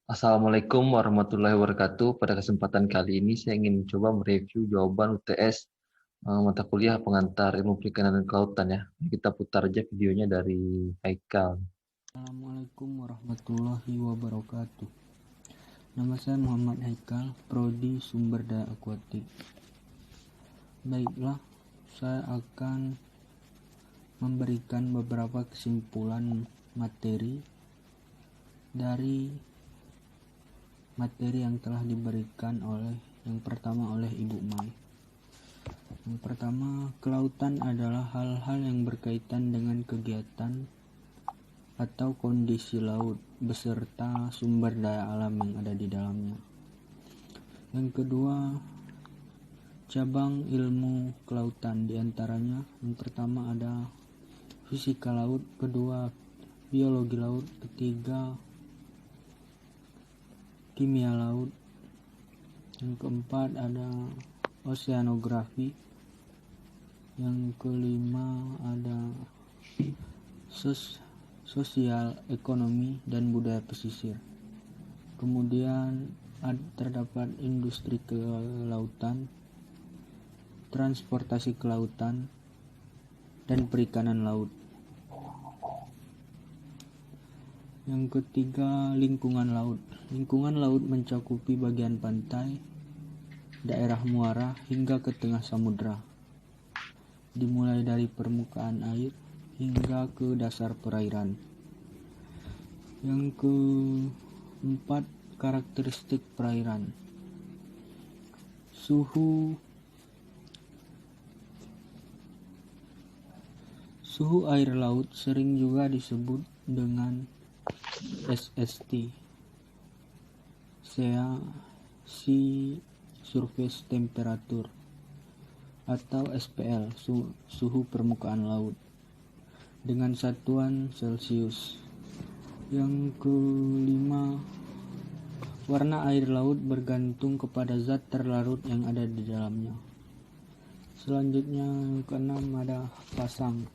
Assalamualaikum warahmatullahi wabarakatuh. Pada kesempatan kali ini saya ingin coba mereview jawaban UTS mata kuliah pengantar ilmu perikanan dan kelautan ya. Kita putar aja videonya dari Haikal. Assalamualaikum warahmatullahi wabarakatuh. Nama saya Muhammad Haikal, Prodi Sumber Daya Akuatik. Baiklah, saya akan memberikan beberapa kesimpulan materi dari materi yang telah diberikan yang pertama oleh Ibu Mai. Yang pertama, kelautan adalah hal-hal yang berkaitan dengan kegiatan atau kondisi laut beserta sumber daya alam yang ada di dalamnya. Yang kedua, cabang ilmu kelautan diantaranya yang pertama ada fisika laut, kedua biologi laut, ketiga kimia laut, yang keempat ada oceanografi, yang kelima ada sosial, ekonomi, dan budaya pesisir. Kemudian terdapat industri kelautan, transportasi kelautan, dan perikanan laut. Yang ketiga, lingkungan laut. Lingkungan laut mencakupi bagian pantai, daerah muara, hingga ke tengah samudra, dimulai dari permukaan air hingga ke dasar perairan. Yang keempat, karakteristik perairan. Suhu air laut sering juga disebut dengan SST, Sea Surface Temperature, atau SPL, suhu permukaan laut, dengan satuan Celcius. Yang kelima, warna air laut bergantung kepada zat terlarut yang ada di dalamnya. Selanjutnya yang keenam ada pasang.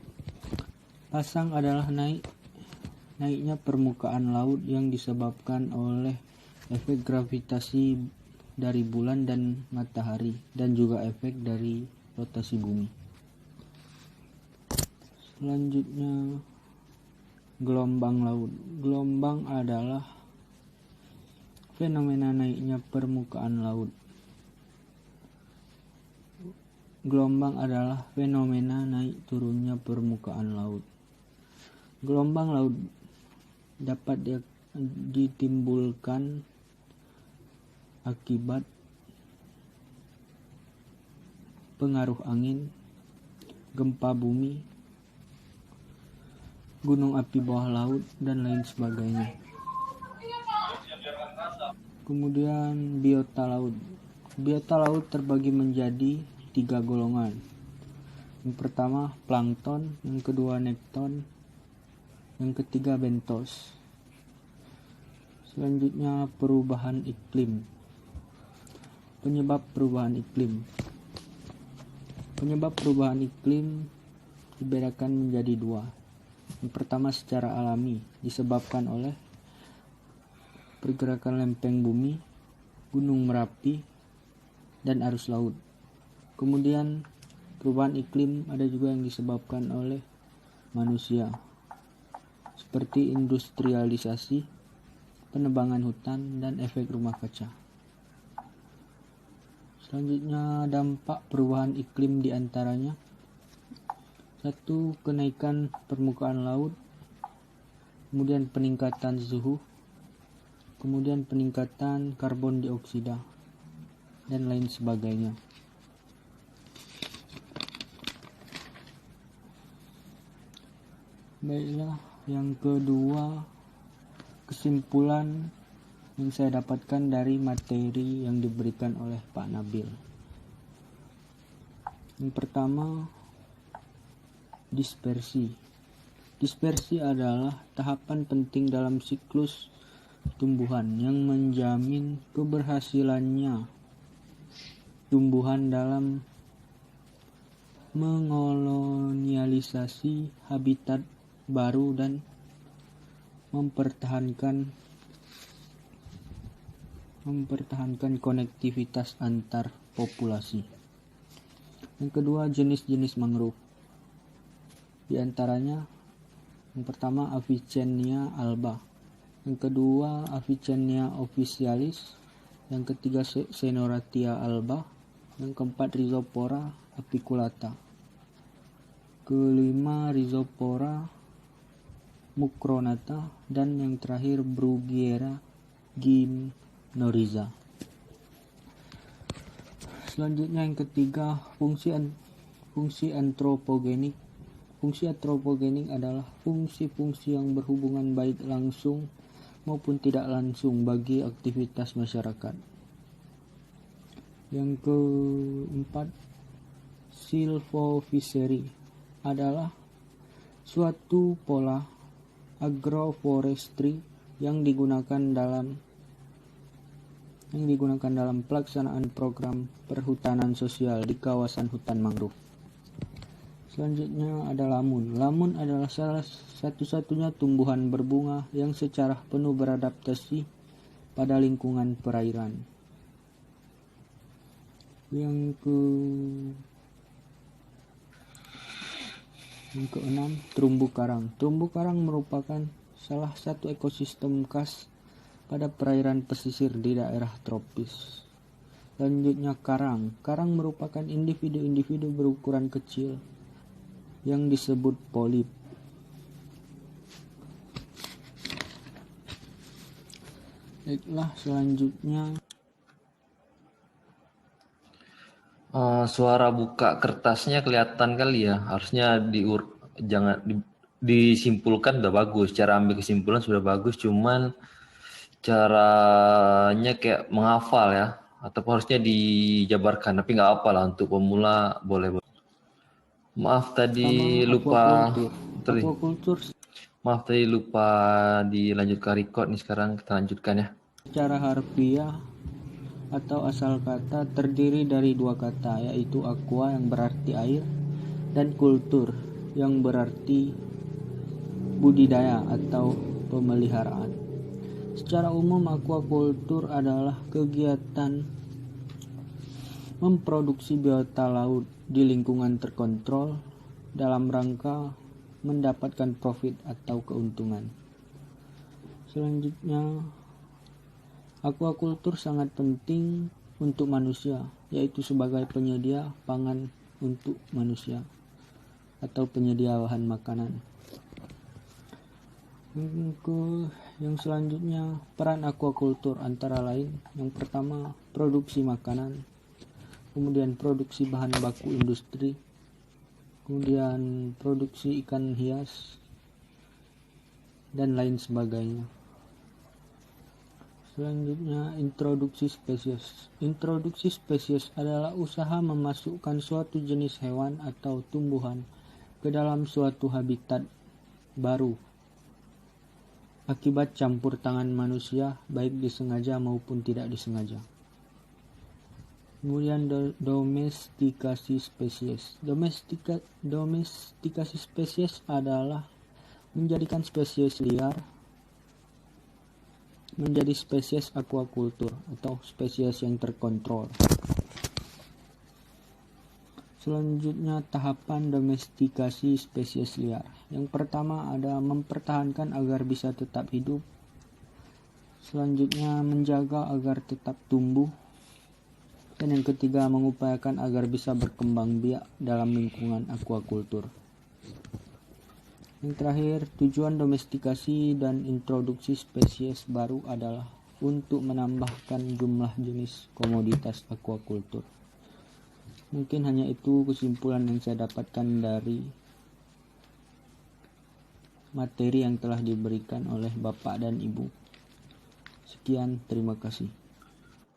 Pasang adalah naiknya permukaan laut yang disebabkan oleh efek gravitasi dari bulan dan matahari dan juga efek dari rotasi bumi. Selanjutnya gelombang laut. Gelombang adalah fenomena naiknya permukaan laut. Gelombang adalah fenomena naik turunnya permukaan laut. Gelombang laut dapat ditimbulkan akibat pengaruh angin, gempa bumi, gunung api bawah laut, dan lain sebagainya. Kemudian biota laut. Biota laut terbagi menjadi 3 golongan. Yang pertama plankton, yang kedua nekton, yang ketiga bentos. Selanjutnya perubahan iklim. Penyebab perubahan iklim. Penyebab perubahan iklim dibedakan menjadi 2. Yang pertama secara alami, disebabkan oleh pergerakan lempeng bumi, gunung Merapi, dan arus laut. Kemudian perubahan iklim ada juga yang disebabkan oleh manusia, seperti industrialisasi, penebangan hutan, dan efek rumah kaca. Selanjutnya dampak perubahan iklim diantaranya 1. Kenaikan permukaan laut, kemudian peningkatan suhu, kemudian peningkatan karbon dioksida, dan lain sebagainya. Baiklah, yang kedua, kesimpulan yang saya dapatkan dari materi yang diberikan oleh Pak Nabil. Yang pertama, dispersi. Dispersi adalah tahapan penting dalam siklus tumbuhan yang menjamin keberhasilannya tumbuhan dalam mengkolonialisasi habitat baru dan mempertahankan mempertahankan konektivitas antar populasi. Yang kedua, jenis-jenis mangrove. Di antaranya, yang pertama Avicennia alba, yang kedua Avicennia officialis, yang ketiga Senoratia alba, yang keempat Rhizopora apiculata, kelima Rhizopora mucronata, dan yang terakhir Bruguiera gymnorrhiza. Selanjutnya yang ketiga, fungsi antropogenik. Fungsi antropogenik adalah fungsi-fungsi yang berhubungan baik langsung maupun tidak langsung bagi aktivitas masyarakat. Yang keempat, silvofishery adalah suatu pola agroforestry yang digunakan dalam pelaksanaan program perhutanan sosial di kawasan hutan mangrove. Selanjutnya ada lamun. Lamun adalah salah satu-satunya tumbuhan berbunga yang secara penuh beradaptasi pada lingkungan perairan. Yang keenam, terumbu karang. Terumbu karang merupakan salah satu ekosistem khas pada perairan pesisir di daerah tropis. Selanjutnya karang. Karang merupakan individu-individu berukuran kecil yang disebut polip. Baiklah, selanjutnya Suara buka kertasnya kelihatan kali ya. Harusnya disimpulkan udah bagus. Cara ambil kesimpulan sudah bagus, cuman caranya kayak menghafal ya. Atau harusnya dijabarkan, tapi nggak apa lah, untuk pemula boleh. Maaf tadi lupa. Maaf tadi lupa dilanjutkan record nih, sekarang kita lanjutkan ya. Secara harfiah atau asal kata terdiri dari dua kata, yaitu aqua yang berarti air dan kultur yang berarti budidaya atau pemeliharaan. Secara umum, aquaculture adalah kegiatan memproduksi biota laut di lingkungan terkontrol dalam rangka mendapatkan profit atau keuntungan. Selanjutnya, aquaculture sangat penting untuk manusia, yaitu sebagai penyedia pangan untuk manusia atau penyedia bahan makanan. Yang selanjutnya, peran aquaculture antara lain, yang pertama produksi makanan, kemudian produksi bahan baku industri, kemudian produksi ikan hias, dan lain sebagainya. Selanjutnya, introduksi spesies. Introduksi spesies adalah usaha memasukkan suatu jenis hewan atau tumbuhan ke dalam suatu habitat baru akibat campur tangan manusia, baik disengaja maupun tidak disengaja. Kemudian domestikasi spesies. Domestikasi spesies adalah menjadikan spesies liar menjadi spesies aquaculture atau spesies yang terkontrol. Selanjutnya, tahapan domestikasi spesies liar. Yang pertama ada mempertahankan agar bisa tetap hidup. Selanjutnya, menjaga agar tetap tumbuh. Dan yang ketiga, mengupayakan agar bisa berkembang biak dalam lingkungan aquaculture. Yang terakhir, tujuan domestikasi dan introduksi spesies baru adalah untuk menambahkan jumlah jenis komoditas aquaculture. Mungkin hanya itu kesimpulan yang saya dapatkan dari materi yang telah diberikan oleh Bapak dan Ibu. Sekian, terima kasih.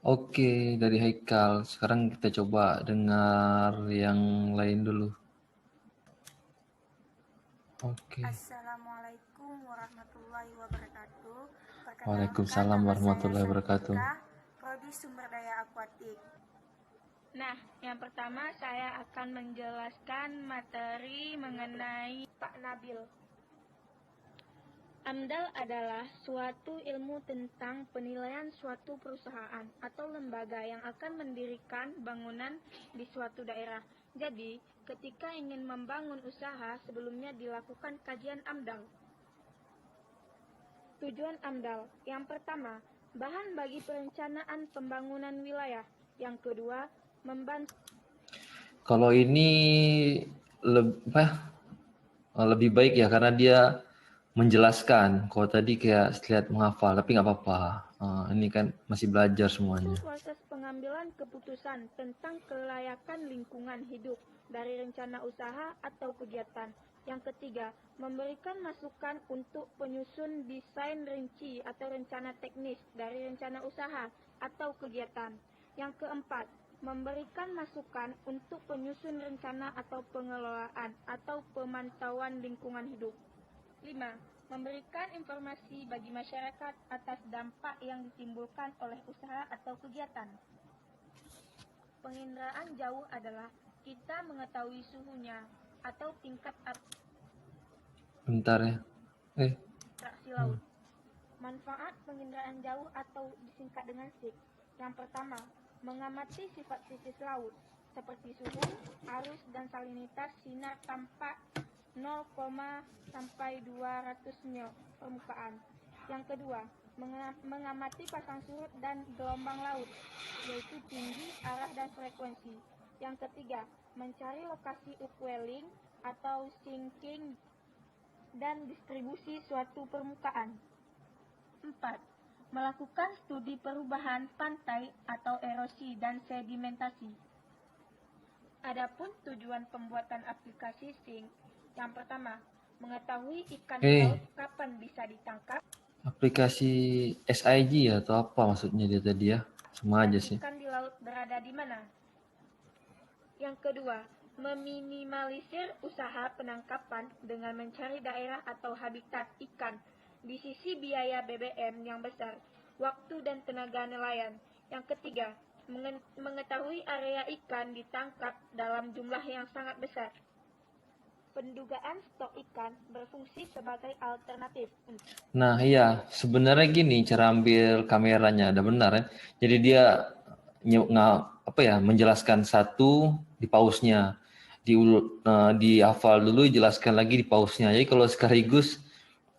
Oke, dari Haikal. Sekarang kita coba dengar yang lain dulu. Oke. Assalamualaikum warahmatullahi wabarakatuh. Waalaikumsalam warahmatullahi wabarakatuh. Prodi Sumber Daya Akuatik. Nah, yang pertama saya akan menjelaskan materi mengenai Pak Nabil. AMDAL adalah suatu ilmu tentang penilaian suatu perusahaan atau lembaga yang akan mendirikan bangunan di suatu daerah. Jadi, ketika ingin membangun usaha, sebelumnya dilakukan kajian AMDAL. Tujuan AMDAL. Yang pertama, bahan bagi perencanaan pembangunan wilayah. Yang kedua, membantu. Kalau ini lebih baik ya karena dia menjelaskan. Kalau tadi kayak lihat menghafal, tapi nggak apa-apa. Ini kan masih belajar semuanya. Proses pengambilan keputusan tentang kelayakan lingkungan hidup dari rencana usaha atau kegiatan. Yang ketiga, memberikan masukan untuk penyusun desain rinci atau rencana teknis dari rencana usaha atau kegiatan. Yang keempat, memberikan masukan untuk penyusun rencana atau pengelolaan atau pemantauan lingkungan hidup. 5. Memberikan informasi bagi masyarakat atas dampak yang ditimbulkan oleh usaha atau kegiatan. Penginderaan jauh adalah kita mengetahui suhunya atau tingkat Bentar ya. abstraksi laut. Manfaat penginderaan jauh atau disingkat dengan SIG. Yang pertama, mengamati sifat fisis laut seperti suhu, arus, dan salinitas sinar tanpa 0, sampai 200 mil permukaan. Yang kedua, mengamati pasang surut dan gelombang laut, yaitu tinggi, arah, dan frekuensi. Yang ketiga, mencari lokasi upwelling atau sinking dan distribusi suatu permukaan. 4. Melakukan studi perubahan pantai atau erosi dan sedimentasi. Adapun tujuan pembuatan aplikasi SINK. Yang pertama, mengetahui ikan laut kapan bisa ditangkap. Aplikasi SIG atau apa maksudnya dia tadi ya? Sama aja sih. Ikan di laut berada di mana? Yang kedua, meminimalisir usaha penangkapan dengan mencari daerah atau habitat ikan di sisi biaya BBM yang besar, waktu dan tenaga nelayan. Yang ketiga, mengetahui area ikan ditangkap dalam jumlah yang sangat besar. Pendugaan stok ikan berfungsi sebagai alternatif. Nah iya, sebenarnya gini cara ambil kameranya, ada benar ya. Jadi dia menjelaskan satu di pausnya, dihafal dulu, jelaskan lagi di pausnya. Jadi kalau sekaligus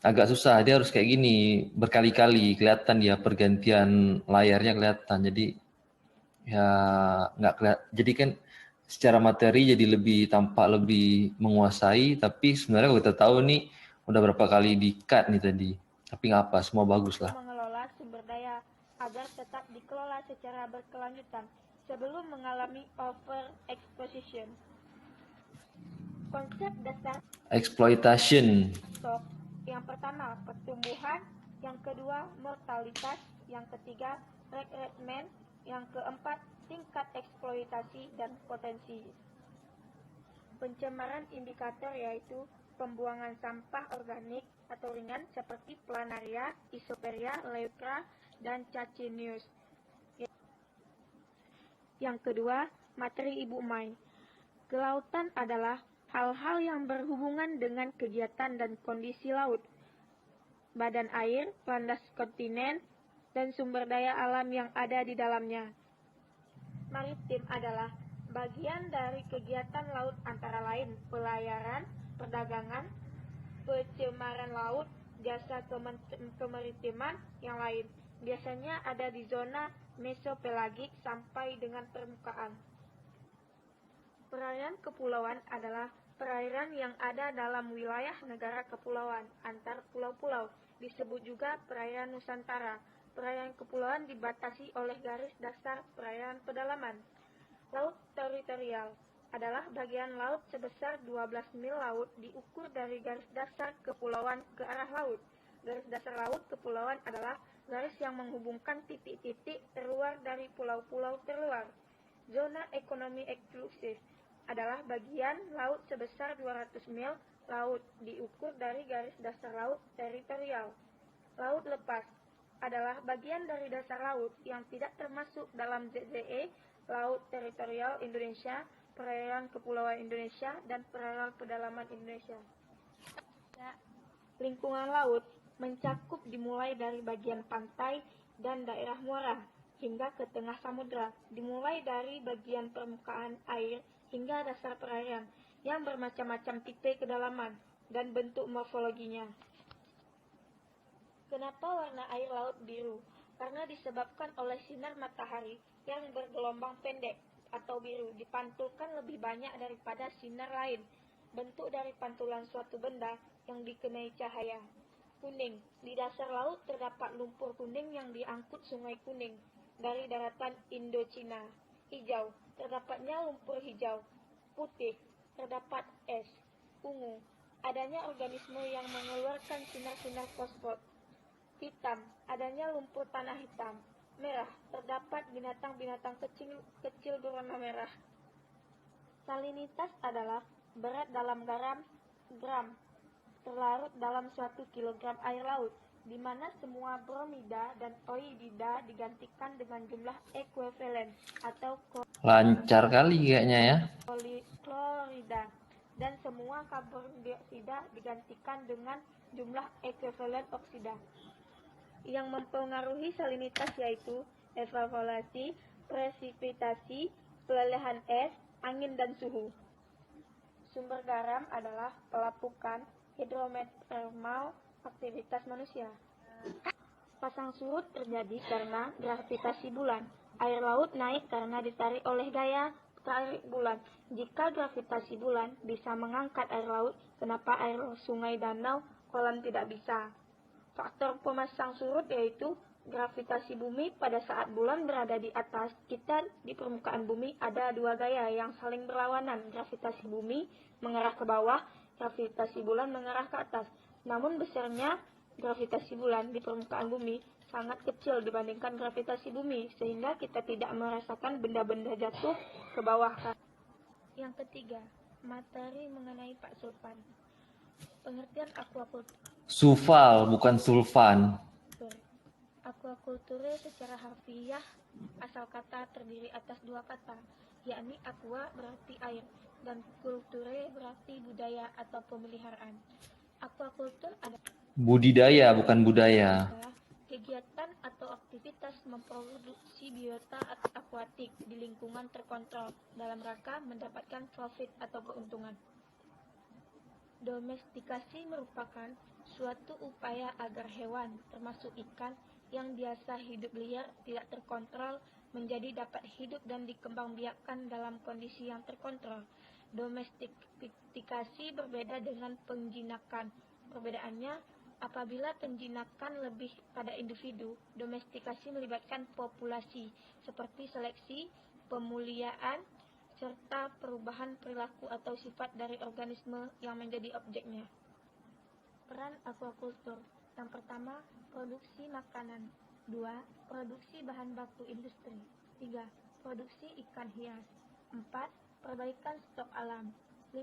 agak susah, dia harus kayak gini berkali-kali, kelihatan dia pergantian layarnya kelihatan. Jadi ya nggak kelihatan. Jadi kan secara materi jadi lebih tampak lebih menguasai, tapi sebenarnya kalau kita tahu nih udah berapa kali di-cut nih tadi. Tapi nggak apa, semua bagus lah. Mengelola sumber daya agar tetap dikelola secara berkelanjutan sebelum mengalami overexposition. Konsep dasar Exploitation. stok. Yang pertama, pertumbuhan. Yang kedua, mortalitas. Yang ketiga, recruitment. Yang keempat, tingkat eksploitasi dan potensi. Pencemaran indikator yaitu pembuangan sampah organik atau ringan seperti planaria, isoperia, leucra, dan cacinius. Yang kedua, materi Ibu Mai. Kelautan adalah hal-hal yang berhubungan dengan kegiatan dan kondisi laut, badan air, landas kontinen, dan sumber daya alam yang ada di dalamnya. Maritim adalah bagian dari kegiatan laut antara lain pelayaran, perdagangan, pencemaran laut, jasa kemaritiman yang lain. Biasanya ada di zona mesopelagik sampai dengan permukaan. Perairan kepulauan adalah perairan yang ada dalam wilayah negara kepulauan antar pulau-pulau. Disebut juga perairan Nusantara. Perairan kepulauan dibatasi oleh garis dasar perairan pedalaman. Laut teritorial adalah bagian laut sebesar 12 mil laut diukur dari garis dasar kepulauan ke arah laut. Garis dasar laut kepulauan adalah garis yang menghubungkan titik-titik terluar dari pulau-pulau terluar. Zona ekonomi eksklusif adalah bagian laut sebesar 200 mil laut diukur dari garis dasar laut teritorial. Laut lepas adalah bagian dari dasar laut yang tidak termasuk dalam ZZE, Laut Teritorial Indonesia, Perairan Kepulauan Indonesia, dan Perairan Pedalaman Indonesia. Lingkungan laut mencakup dimulai dari bagian pantai dan daerah muara hingga ke tengah samudra, dimulai dari bagian permukaan air hingga dasar perairan yang bermacam-macam tipe kedalaman dan bentuk morfologinya. Kenapa warna air laut biru? Karena disebabkan oleh sinar matahari yang bergelombang pendek atau biru dipantulkan lebih banyak daripada sinar lain. Bentuk dari pantulan suatu benda yang dikenai cahaya. Kuning. Di dasar laut terdapat lumpur kuning yang diangkut sungai kuning dari daratan Indochina. Hijau. Terdapatnya lumpur hijau. Putih. Terdapat es. Ungu. Adanya organisme yang mengeluarkan sinar-sinar fosfor. Hitam. Adanya lumpur tanah hitam. Merah. Terdapat binatang-binatang kecil berwarna merah. Salinitas adalah berat dalam gram terlarut dalam suatu kilogram air laut, di mana semua bromida dan iodida digantikan dengan jumlah ekuivalen atau Lancar kali kayaknya ya. klorida, dan semua karbon dioksida digantikan dengan jumlah ekuivalen oksida. Yang mempengaruhi salinitas yaitu evaporasi, presipitasi, pelelehan es, angin, dan suhu. Sumber garam adalah pelapukan hidrotermal aktivitas manusia. Pasang surut terjadi karena gravitasi bulan. Air laut naik karena ditarik oleh gaya tarik bulan. Jika gravitasi bulan bisa mengangkat air laut, kenapa air sungai, danau, kolam tidak bisa? Faktor pemasang surut yaitu gravitasi bumi. Pada saat bulan berada di atas, kita di permukaan bumi ada dua gaya yang saling berlawanan. Gravitasi bumi mengarah ke bawah, gravitasi bulan mengarah ke atas. Namun besarnya gravitasi bulan di permukaan bumi sangat kecil dibandingkan gravitasi bumi, sehingga kita tidak merasakan benda-benda jatuh ke bawah. Yang ketiga, materi mengenai Pak Sulfan. Pengertian aquaculture. Sufal, bukan sulfan. Aquaculture secara harfiah asal kata terdiri atas dua kata, yakni aqua berarti air dan kulture berarti budaya atau pemeliharaan. Aquaculture adalah Budidaya, bukan budaya. kegiatan atau aktivitas memproduksi biota akuatik di lingkungan terkontrol dalam rangka mendapatkan profit atau keuntungan. Domestikasi merupakan suatu upaya agar hewan, termasuk ikan, yang biasa hidup liar tidak terkontrol menjadi dapat hidup dan dikembangbiakkan dalam kondisi yang terkontrol. Domestikasi berbeda dengan penjinakan. Perbedaannya, apabila penjinakan lebih pada individu, domestikasi melibatkan populasi, seperti seleksi, pemuliaan, serta perubahan perilaku atau sifat dari organisme yang menjadi objeknya. Peran aquaculture. Yang pertama, produksi makanan. 2. Produksi bahan baku industri. 3. Produksi ikan hias. 4. Perbaikan stok alam. 5.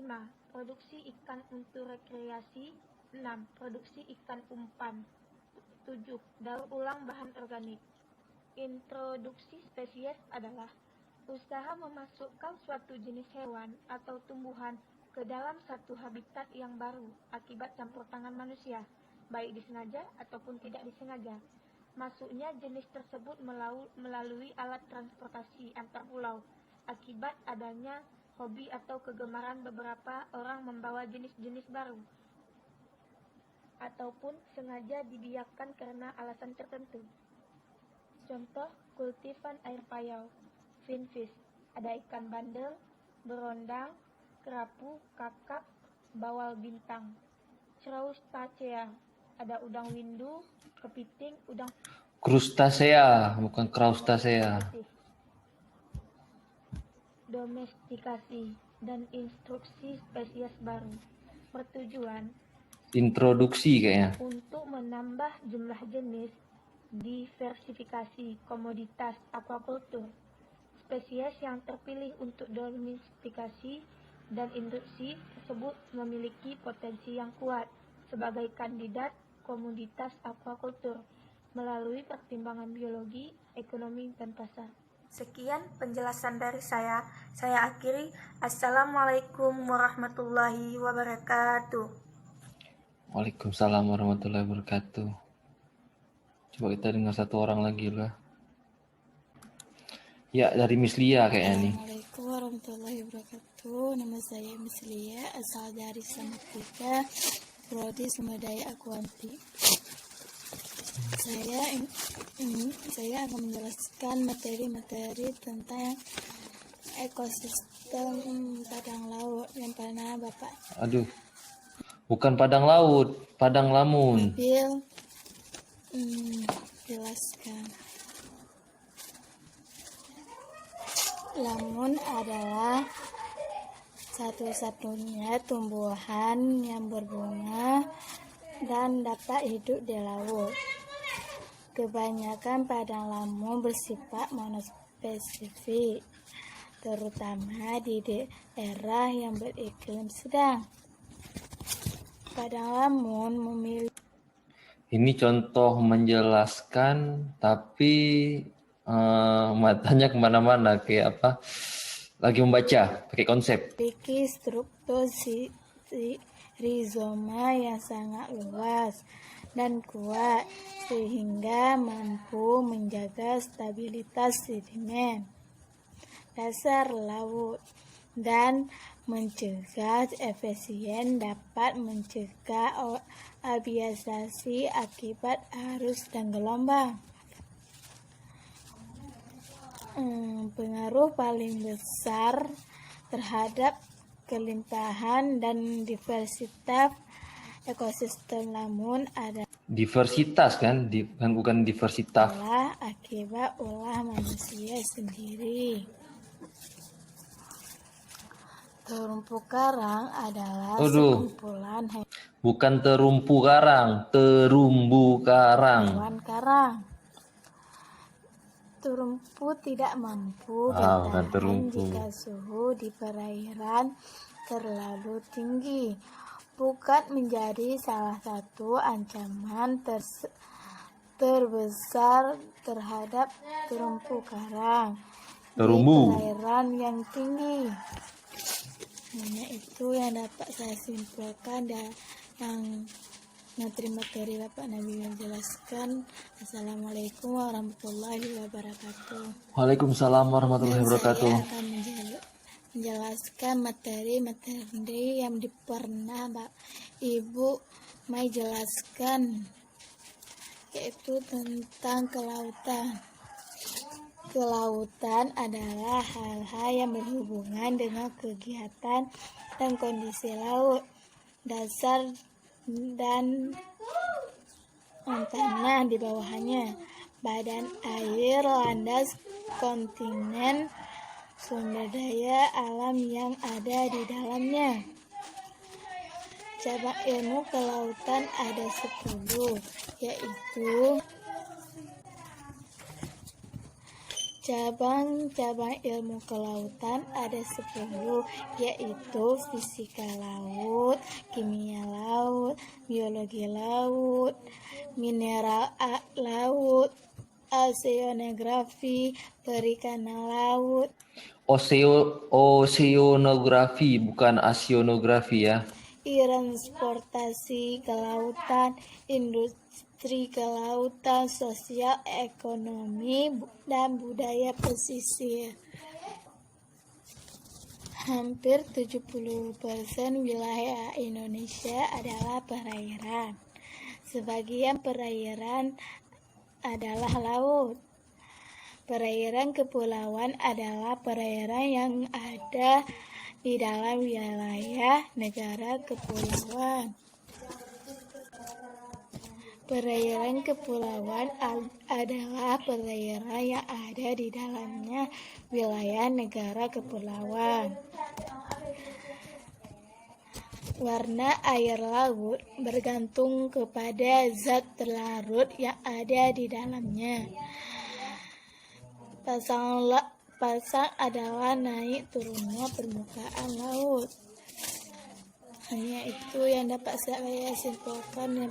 Produksi ikan untuk rekreasi. 6. Produksi ikan umpan. 7. Daur ulang bahan organik. Introduksi spesies adalah usaha memasukkan suatu jenis hewan atau tumbuhan ke dalam satu habitat yang baru akibat campur tangan manusia, baik disengaja ataupun tidak disengaja. Masuknya jenis tersebut melalui alat transportasi antar pulau, akibat adanya hobi atau kegemaran beberapa orang membawa jenis-jenis baru, ataupun sengaja dibiarkan karena alasan tertentu. Contoh kultifan air payau, finfish, ada ikan bandeng, berondang, kerapu, kakap, bawal bintang. Crustacea, ada udang windu, kepiting, udang Krustasea, bukan kraustasea. putih. Domestikasi dan instruksi spesies baru bertujuan Introduksi kayaknya. untuk menambah jumlah jenis, diversifikasi komoditas aquaculture. Spesies yang terpilih untuk domestikasi dan induksi tersebut memiliki potensi yang kuat sebagai kandidat komoditas aquaculture melalui pertimbangan biologi, ekonomi, dan pasar. Sekian penjelasan dari saya. Saya akhiri. Assalamualaikum warahmatullahi wabarakatuh. Waalaikumsalam warahmatullahi wabarakatuh. Coba kita dengar satu orang lagi lah. Ya, dari Miss Lia kayaknya nih. Assalamualaikum warahmatullahi wabarakatuh. Nama saya Miss Lia, asal dari Salatiga, prodi Sumber Akuanti. Saya akan menjelaskan materi-materi tentang ekosistem padang laut yang pernah Bapak Aduh, bukan padang laut, padang lamun. ambil. Jelaskan. Lamun adalah satu-satunya tumbuhan yang berbunga dan dapat hidup di laut. Kebanyakan padang lamun bersifat monospesifik, terutama di daerah yang beriklim sedang. Padang lamun memiliki Ini contoh menjelaskan, tapi matanya kemana-mana kayak apa? Lagi membaca, pakai konsep. struktur rizoma yang sangat luas dan kuat sehingga mampu menjaga stabilitas sedimen dasar laut dan mencegah dapat mencegah abiasasi akibat arus dan gelombang. Pengaruh paling besar terhadap kelimpahan dan diversitas ekosistem lamun adalah Diversitas kan, bukan diversitas. akibat ulah manusia sendiri. Terumpu karang adalah sekumpulan Bukan terumpu karang, terumbu karang. hewan karang. Terumpu tidak mampu bertahan jika suhu di perairan terlalu tinggi. Pukat menjadi salah satu ancaman terbesar terhadap terumpu karang di perairan yang tinggi. Hanya itu yang dapat saya simpulkan dan materi Bapak Nabi menjelaskan. Assalamualaikum warahmatullahi wabarakatuh. Waalaikumsalam warahmatullahi wabarakatuh. Saya akan menjelaskan materi yang pernah Ibu Mai jelaskan, yaitu tentang kelautan. Kelautan adalah hal-hal yang berhubungan dengan kegiatan dan kondisi laut, dasar dan tanah di bawahnya, badan air, landas, kontinen, sumber daya alam yang ada di dalamnya. Cabang ilmu kelautan ada 10, yaitu cabang ilmu kelautan ada 10, yaitu fisika laut, kimia laut, biologi laut, mineral laut, oseanografi, perikanan laut. Oseanografi bukan oceanografi ya. Transportasi kelautan, industri kelautan, sosial, ekonomi, dan budaya pesisir. Hampir 70% wilayah Indonesia adalah perairan. Sebagian perairan adalah laut. Perairan kepulauan adalah perairan yang ada di dalam wilayah negara kepulauan. Perairan kepulauan adalah perairan yang ada di dalamnya wilayah negara kepulauan. Warna air laut bergantung kepada zat terlarut yang ada di dalamnya. Pasang adalah naik turunnya permukaan laut. Hanya itu yang dapat saya simpulkan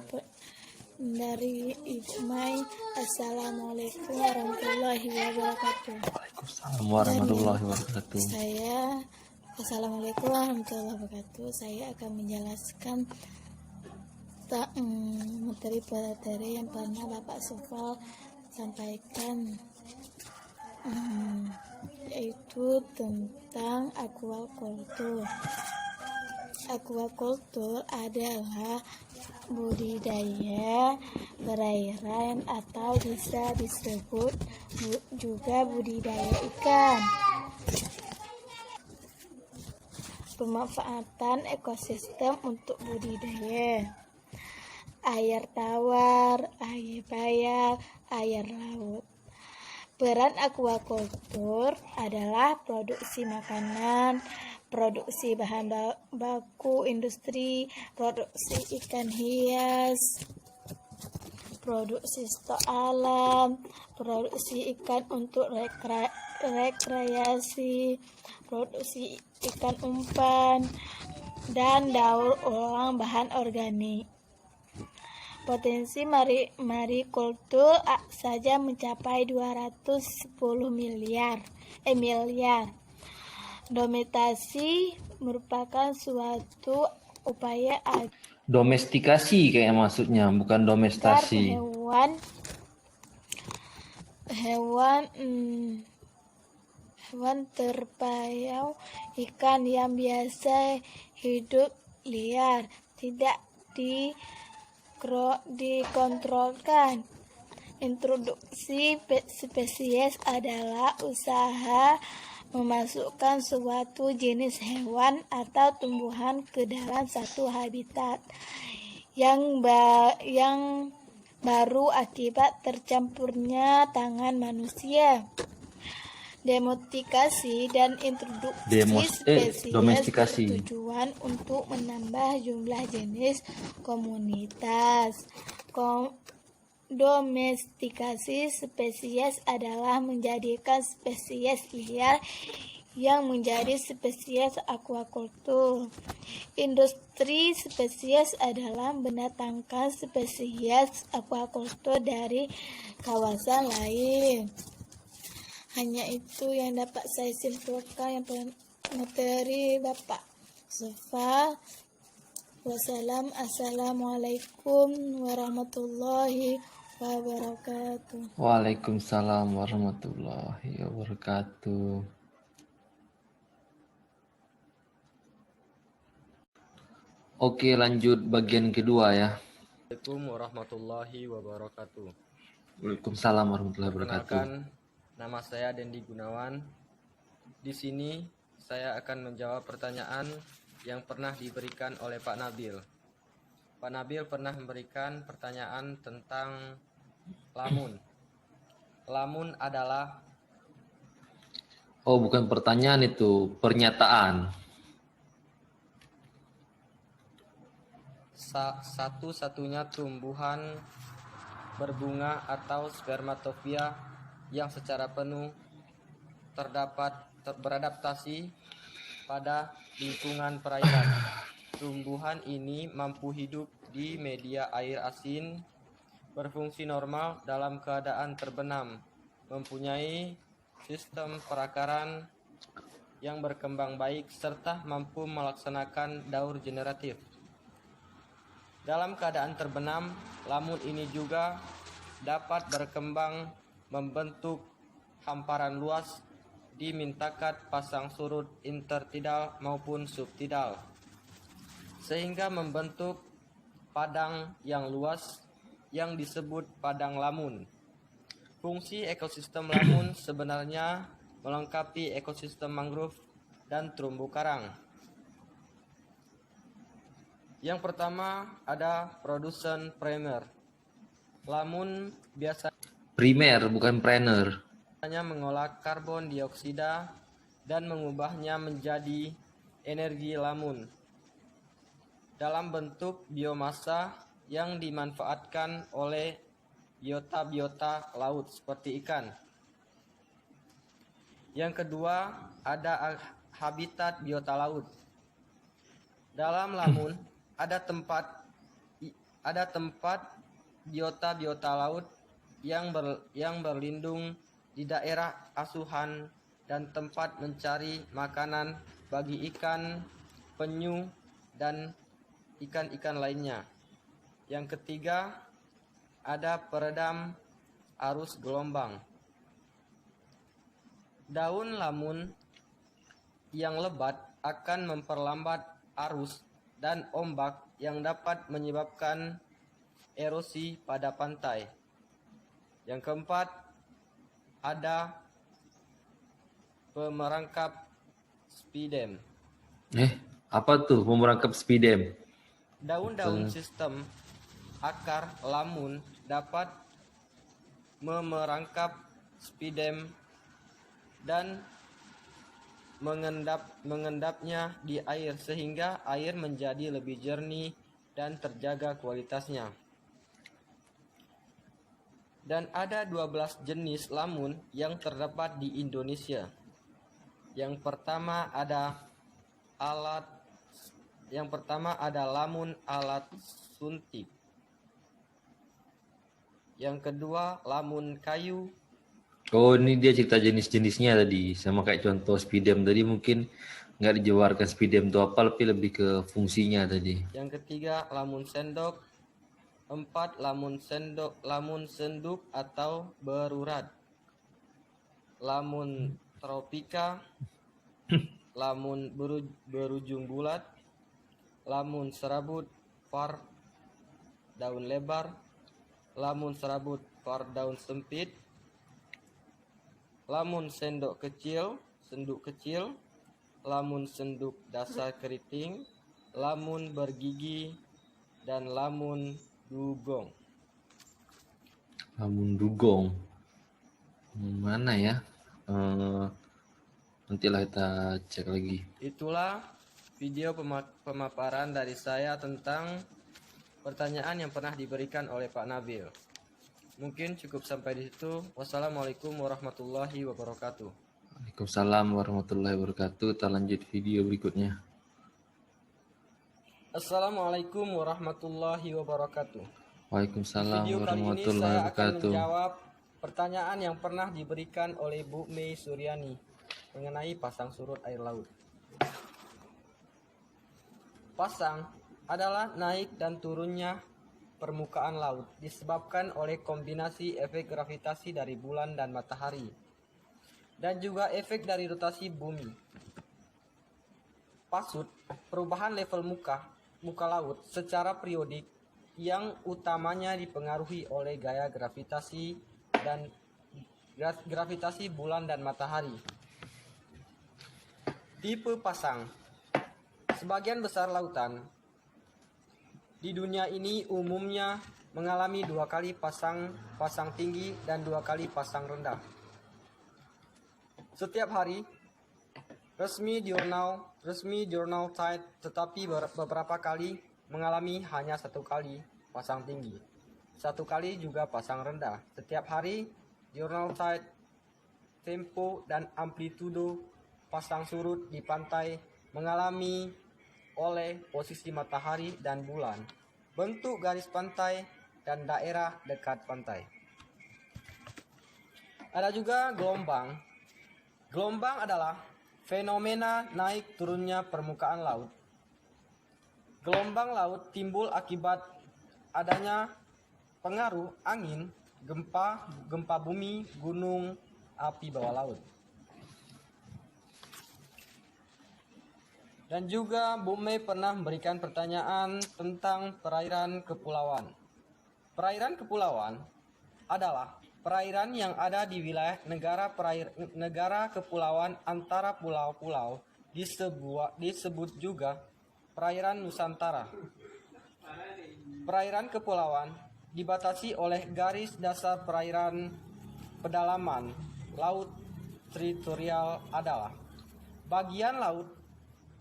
dari Ibu Mai. Assalamualaikum warahmatullahi wabarakatuh. Waalaikumsalam warahmatullahi wabarakatuh. Assalamualaikum warahmatullahi wabarakatuh. Saya akan menjelaskan materi-materi yang pernah Bapak Sufal sampaikan, yaitu tentang aquaculture. Aquaculture adalah budidaya perairan atau bisa disebut juga budidaya ikan. Pemanfaatan ekosistem untuk budidaya air tawar, air bayar, air laut. Peran aquaculture adalah produksi makanan, produksi bahan baku industri, produksi ikan hias, produksi stok alam, produksi ikan untuk rekreasi, produksi ikan umpan, dan daur ulang bahan organik. Potensi marikultur saja mencapai 210 miliar. Domestikasi merupakan suatu upaya agar Domestikasi kayak maksudnya, bukan domestasi. hewan terpayau ikan yang biasa hidup liar tidak dikontrolkan. Introduksi spesies adalah usaha memasukkan suatu jenis hewan atau tumbuhan ke dalam satu habitat yang baru akibat tercampurnya tangan manusia. Domestikasi dan introduksi spesies bertujuan untuk menambah jumlah jenis komunitas. Domestikasi spesies adalah menjadikan spesies liar yang menjadi spesies aquaculture. Industri spesies adalah mendatangkan spesies aquaculture dari kawasan lain. Hanya itu yang dapat saya simpulkan yang materi Bapak Sufal. Assalamualaikum warahmatullahi wabarakatuh. Waalaikumsalam warahmatullahi wabarakatuh. Oke, lanjut bagian kedua ya. Assalamualaikum warahmatullahi wabarakatuh. Waalaikumsalam warahmatullahi wabarakatuh. Perkenalkan, nama saya Dendi Gunawan. Di sini saya akan menjawab pertanyaan yang pernah diberikan oleh Pak Nabil. Pak Nabil pernah memberikan pertanyaan tentang lamun. Lamun adalah... Oh, bukan pertanyaan itu, pernyataan. Satu-satunya tumbuhan berbunga atau spermatofia yang secara penuh beradaptasi pada lingkungan perairan. Tumbuhan ini mampu hidup di media air asin, berfungsi normal dalam keadaan terbenam, mempunyai sistem perakaran yang berkembang baik, serta mampu melaksanakan daur generatif. Dalam keadaan terbenam, lamun ini juga dapat berkembang membentuk hamparan luas di mintakat pasang surut intertidal maupun subtidal, sehingga membentuk padang yang luas yang disebut padang lamun. Fungsi ekosistem lamun sebenarnya melengkapi ekosistem mangrove dan terumbu karang. Yang pertama ada produsen primer. Lamun biasa Primer, bukan planner. mengolah karbon dioksida dan mengubahnya menjadi energi lamun dalam bentuk biomasa yang dimanfaatkan oleh biota-biota laut seperti ikan. Yang kedua, ada habitat biota laut. Dalam lamun ada tempat biota-biota laut yang berlindung di daerah asuhan dan tempat mencari makanan bagi ikan, penyu, dan ikan-ikan lainnya. Yang ketiga, ada peredam arus gelombang. Daun lamun yang lebat akan memperlambat arus dan ombak yang dapat menyebabkan erosi pada pantai. Yang keempat, ada pemerangkap spidem. Apa tuh pemerangkap spidem? Daun-daun sistem akar lamun dapat memerangkap spidem dan mengendapnya di air sehingga air menjadi lebih jernih dan terjaga kualitasnya. Dan ada 12 jenis lamun yang terdapat di Indonesia. Yang pertama ada lamun alat suntik. Yang kedua, lamun kayu. Oh, ini dia cerita jenis-jenisnya tadi. Sama kayak contoh spidem tadi, mungkin nggak dijabarkan spidem itu apa, tapi lebih ke fungsinya tadi. Yang ketiga, lamun sendok. 4, lamun senduk atau berurat. Lamun tropika. Lamun berujung bulat. Lamun serabut var daun lebar. Lamun serabut var daun sempit. Lamun senduk kecil, lamun senduk dasar keriting, lamun bergigi, dan lamun dugong. Lamun dugong. Mana ya? Nantilah kita cek lagi. Itulah video pemaparan dari saya tentang pertanyaan yang pernah diberikan oleh Pak Nabil. Mungkin cukup sampai di situ. Wassalamualaikum warahmatullahi wabarakatuh. Waalaikumsalam warahmatullahi wabarakatuh. Kita lanjut video berikutnya. Assalamualaikum warahmatullahi wabarakatuh. Waalaikumsalam Video kali ini warahmatullahi saya akan wabarakatuh. menjawab pertanyaan yang pernah diberikan oleh Bu Mei Suryani mengenai pasang surut air laut. Pasang adalah naik dan turunnya permukaan laut disebabkan oleh kombinasi efek gravitasi dari bulan dan matahari dan juga efek dari rotasi bumi. Pasut, perubahan level muka laut secara periodik yang utamanya dipengaruhi oleh gaya gravitasi dan gravitasi bulan dan matahari. Tipe pasang. Sebagian besar lautan di dunia ini umumnya mengalami 2 kali pasang tinggi dan 2 kali pasang rendah. Setiap hari, resmi diurnal tide, tetapi beberapa kali mengalami hanya 1 kali pasang tinggi, 1 kali juga pasang rendah. Setiap hari, diurnal tide, tempo dan amplitudo pasang surut di pantai mengalami oleh posisi matahari dan bulan, bentuk garis pantai, dan daerah dekat pantai. Ada juga gelombang. Gelombang adalah fenomena naik turunnya permukaan laut. Gelombang laut timbul akibat adanya pengaruh angin, gempa bumi, gunung, api bawah laut. Dan juga Bu Mei pernah memberikan pertanyaan tentang perairan kepulauan. Perairan kepulauan adalah perairan yang ada di wilayah negara kepulauan antara pulau-pulau, disebut juga perairan Nusantara. Perairan kepulauan dibatasi oleh garis dasar perairan pedalaman laut teritorial adalah bagian laut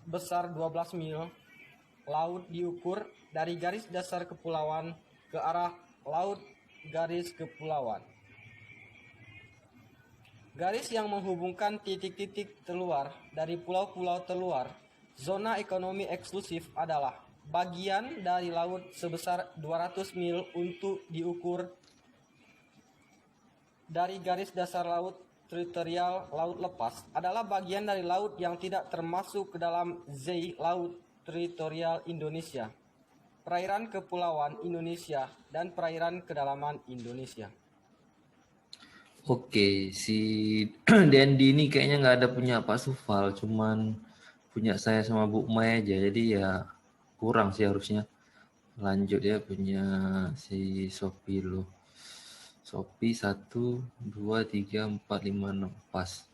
besar 12 mil laut diukur dari garis dasar kepulauan ke arah laut garis kepulauan. Garis yang menghubungkan titik-titik terluar dari pulau-pulau terluar zona ekonomi eksklusif adalah bagian dari laut sebesar 200 mil untuk diukur dari garis dasar laut teritorial. Laut lepas adalah bagian dari laut yang tidak termasuk ke dalam ZEI laut teritorial Indonesia. perairan kepulauan Indonesia dan perairan kedalaman Indonesia. Oke, si Dendi ini kayaknya nggak ada punya Pak Sufal, cuman punya saya sama Bu Mai aja. Jadi ya kurang sih harusnya. Lanjut ya punya si Sophie dulu. Sophie 1, 2, 3, 4, 5, 6. Pas.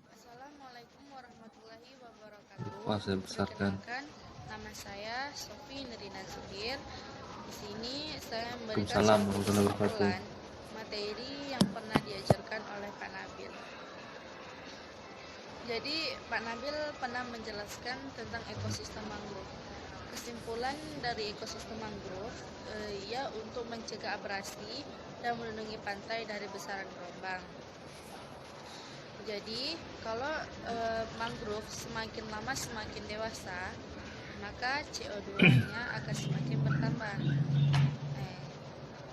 Assalamualaikum warahmatullahi wabarakatuh. Pas saya besarkan. Perkenalkan, nama saya Sofi Nurina Zubir. Di sini saya memberikan Waalaikumsalam suatu warahmatullahi wabarakatuh. kesimpulan materi yang pernah diajarkan oleh Pak Nabil. Jadi Pak Nabil pernah menjelaskan tentang ekosistem mangrove. Kesimpulan dari ekosistem mangrove ya untuk mencegah abrasi dan melindungi pantai dari besaran gelombang. Jadi kalau mangrove semakin lama semakin dewasa, maka CO2-nya akan semakin bertambah.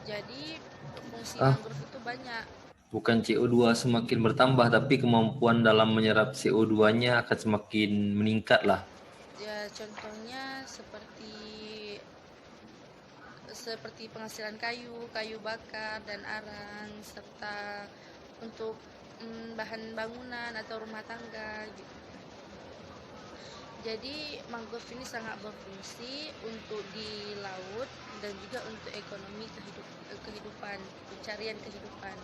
Jadi fungsi mangrove itu banyak. Bukan CO2 semakin bertambah, tapi kemampuan dalam menyerap CO2-nya akan semakin meningkat lah. Ya contohnya seperti penghasilan kayu bakar dan arang, serta untuk bahan bangunan atau rumah tangga gitu. Jadi mangrove ini sangat berfungsi untuk di laut dan juga untuk ekonomi kehidupan, pencarian kehidupan.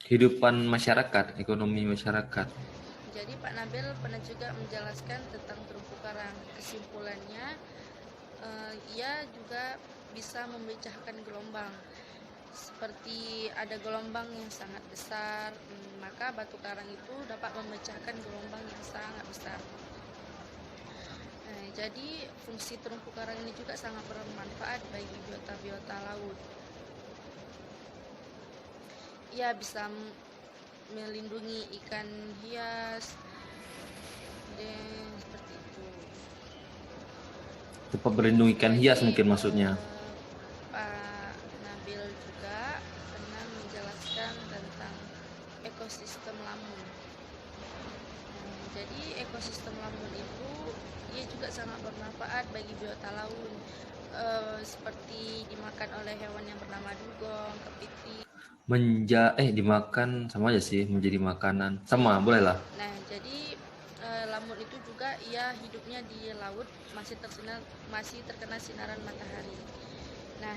Kehidupan masyarakat, ekonomi masyarakat. Jadi Pak Nabil pernah juga menjelaskan tentang terumbu karang. Kesimpulannya, ia juga bisa memecahkan gelombang. Seperti ada gelombang yang sangat besar, maka batu karang itu dapat memecahkan gelombang yang sangat besar. Jadi fungsi terumbu karang ini juga sangat bermanfaat bagi biota-biota laut. Ia bisa melindungi ikan hias, dan seperti itu. Tempat berlindung ikan hias mungkin maksudnya. Pak Nabil juga pernah menjelaskan tentang ekosistem lamun. Jadi ekosistem lamun itu ia juga sangat bermanfaat bagi biota laut, seperti dimakan oleh hewan yang bernama dugong, kepiting. Dimakan sama aja sih, menjadi makanan. Sama, boleh lah. Nah, jadi lamun itu juga ia hidupnya di laut masih terkena sinaran matahari. Nah,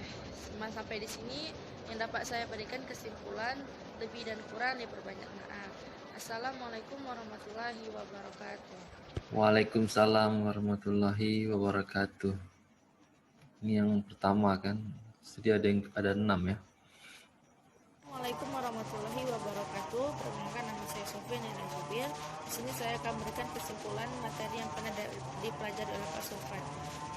sampai di sini yang dapat saya berikan kesimpulan, lebih dan kurang diperbanyak maaf. Assalamualaikum warahmatullahi wabarakatuh. Waalaikumsalam warahmatullahi wabarakatuh. Ini yang pertama kan. Jadi ada 6 ya. Assalamualaikum warahmatullahi wabarakatuh. Perkenalkan, nama saya Sofi Nurina Zubir. Di sini saya akan memberikan kesimpulan materi yang pernah dipelajari oleh Pak Sufan.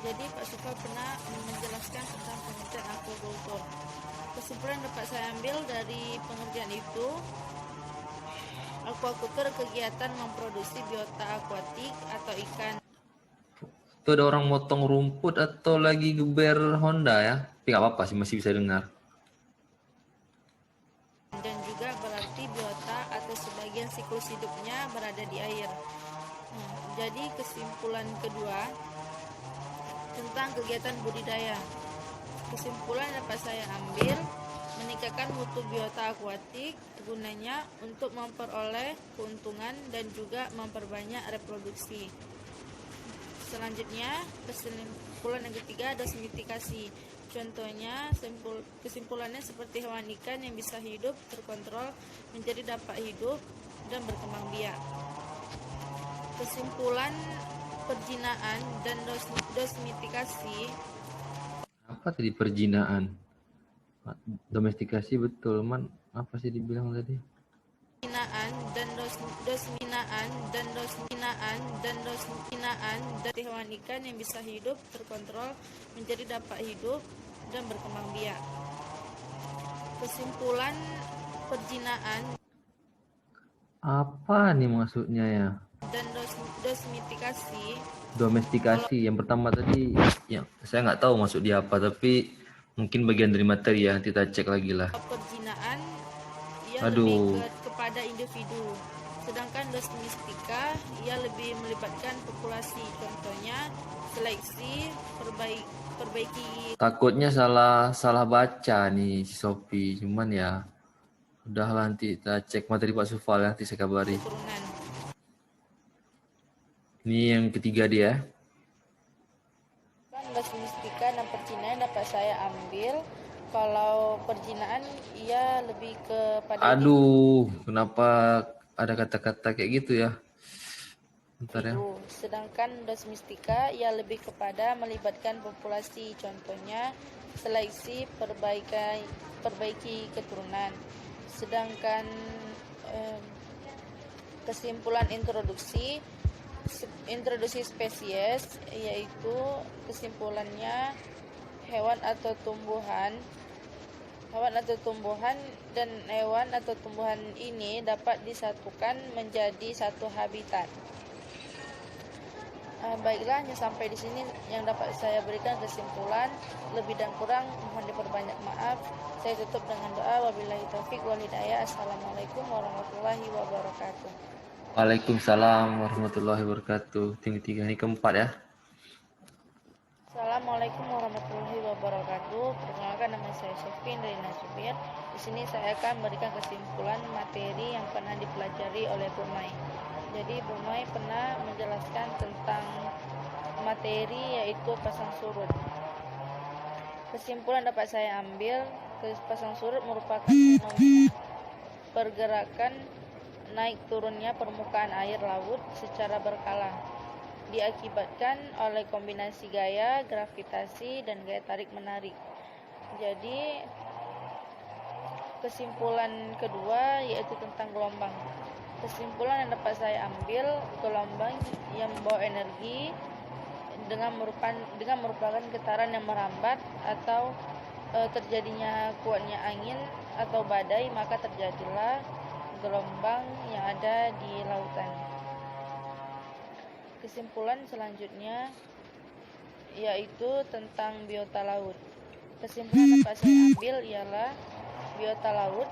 Jadi Pak Sufan pernah menjelaskan tentang pengertian aquaculture. Kesimpulan yang dapat saya ambil dari pengertian itu, aquaculture kegiatan memproduksi biota akuatik atau ikan. Itu ada orang motong rumput atau lagi geber Honda ya. Tapi nggak apa-apa sih, masih bisa dengar. Dan juga berarti biota atau sebagian siklus hidupnya berada di air. Jadi kesimpulan kedua tentang kegiatan budidaya. Kesimpulan yang dapat saya ambil, meningkatkan mutu biota akuatik gunanya untuk memperoleh keuntungan dan juga memperbanyak reproduksi. Selanjutnya, kesimpulan yang ketiga, dosmifikasi. Contohnya, kesimpulannya seperti hewan ikan yang bisa hidup terkontrol menjadi dapat hidup dan berkembang biak. Kesimpulan perjinaan dan dosmifikasi. Apa tadi perjinaan? Domestikasi betul, man. Apa sih dibilang tadi? Dan hewan ikan yang bisa hidup terkontrol menjadi dapat hidup dan berkembang biak. Kesimpulan perjinaan Apa nih maksudnya ya? dan dosmifikasi. Domestikasi. Yang pertama tadi, ya saya nggak tahu maksud dia apa, tapi mungkin bagian dari materi ya. Kita cek lagi lah. Perjinaan ia Aduh. lebih kepada individu, Sedangkan domestika ia lebih melibatkan populasi, contohnya seleksi, perbaiki Takutnya salah baca nih si Sophie. Cuman ya udahlah, nanti kita cek materi Pak Sufal ya, nanti saya kabari. keturunan. Ini yang ketiga dia. Kan domestika dan perjinaan dapat saya ambil. Kalau perjinaan ia lebih kepada Aduh, kenapa ada kata-kata kayak gitu ya? Bentar ya. individu. Sedangkan domestika ia lebih kepada melibatkan populasi, contohnya seleksi, perbaiki keturunan. Sedangkan kesimpulan introduksi spesies, yaitu kesimpulannya hewan atau tumbuhan dan hewan atau tumbuhan ini dapat disatukan menjadi satu habitat. Baiklah, hanya sampai di sini yang dapat saya berikan kesimpulan. Lebih dan kurang mohon diperbanyak maaf. Saya tutup dengan doa. Wabillahi taufik wal hidayah. Assalamualaikum warahmatullahi wabarakatuh. Waalaikumsalam warahmatullahi wabarakatuh. Tiga ini keempat ya. Assalamualaikum warahmatullahi wabarakatuh. Perkenalkan, nama saya Syafin dari Nasubir. Di sini saya akan memberikan kesimpulan materi yang pernah dipelajari oleh Bu Mai. Jadi Bu Mai pernah menjelaskan tentang materi yaitu pasang surut. Kesimpulan dapat saya ambil, pasang surut merupakan fenomena pergerakan naik turunnya permukaan air laut secara berkala, diakibatkan oleh kombinasi gaya gravitasi dan gaya tarik menarik. Jadi kesimpulan kedua yaitu tentang gelombang. Kesimpulan yang dapat saya ambil, gelombang yang membawa energi dengan merupakan getaran yang merambat atau terjadinya kuatnya angin atau badai, maka terjadilah gelombang yang ada di lautan. Kesimpulan selanjutnya yaitu tentang biota laut. Kesimpulan yang dapat saya ambil ialah biota laut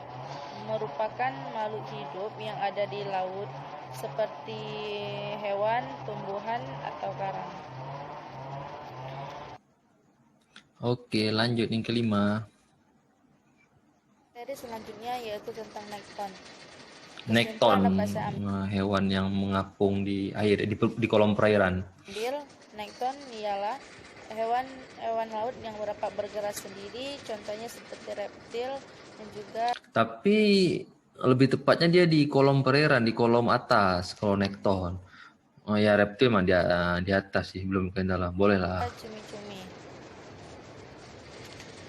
merupakan makhluk hidup yang ada di laut seperti hewan, tumbuhan, atau karang. Oke, lanjut yang kelima. Materi selanjutnya yaitu tentang nekton. Nekton, hewan yang mengapung di air, di kolom perairan. Nekton ialah hewan laut yang dapat bergerak sendiri, contohnya seperti reptil dan juga. Tapi lebih tepatnya dia di kolom perairan, di kolom atas, kalau nekton. Oh ya, reptil mah di atas sih, belum ke dalam. Boleh lah. Cumi-cumi.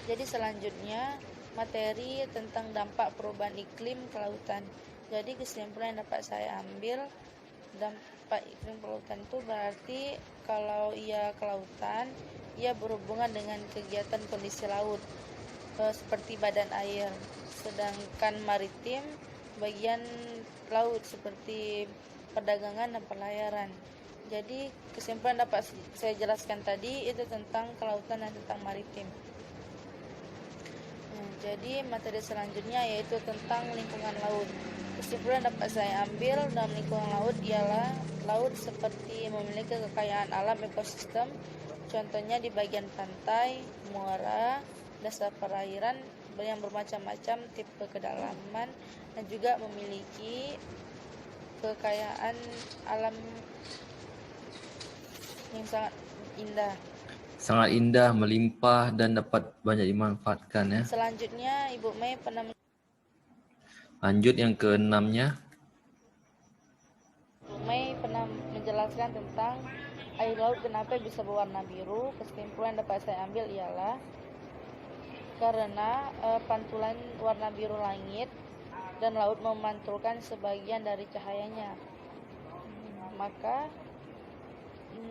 Jadi selanjutnya materi tentang dampak perubahan iklim ke lautan. Jadi kesimpulan yang dapat saya ambil, dampak iklim ke lautan itu berarti kalau ia ke lautan, ia berhubungan dengan kegiatan kondisi laut seperti badan air. Sedangkan maritim bagian laut seperti perdagangan dan pelayaran. Jadi kesimpulan dapat saya jelaskan tadi itu tentang kelautan dan tentang maritim. Jadi materi selanjutnya yaitu tentang lingkungan laut. Kesimpulan dapat saya ambil dalam lingkungan laut ialah laut seperti memiliki kekayaan alam ekosistem, contohnya di bagian pantai, muara, dasar perairan yang bermacam-macam tipe kedalaman dan juga memiliki kekayaan alam yang sangat indah, melimpah dan dapat banyak dimanfaatkan ya. Selanjutnya Ibu Mai pernah lanjut yang keenamnya. Ibu Mai pernah menjelaskan tentang air laut kenapa bisa berwarna biru. Kesimpulan dapat saya ambil ialah karena pantulan warna biru langit dan laut memantulkan sebagian dari cahayanya, maka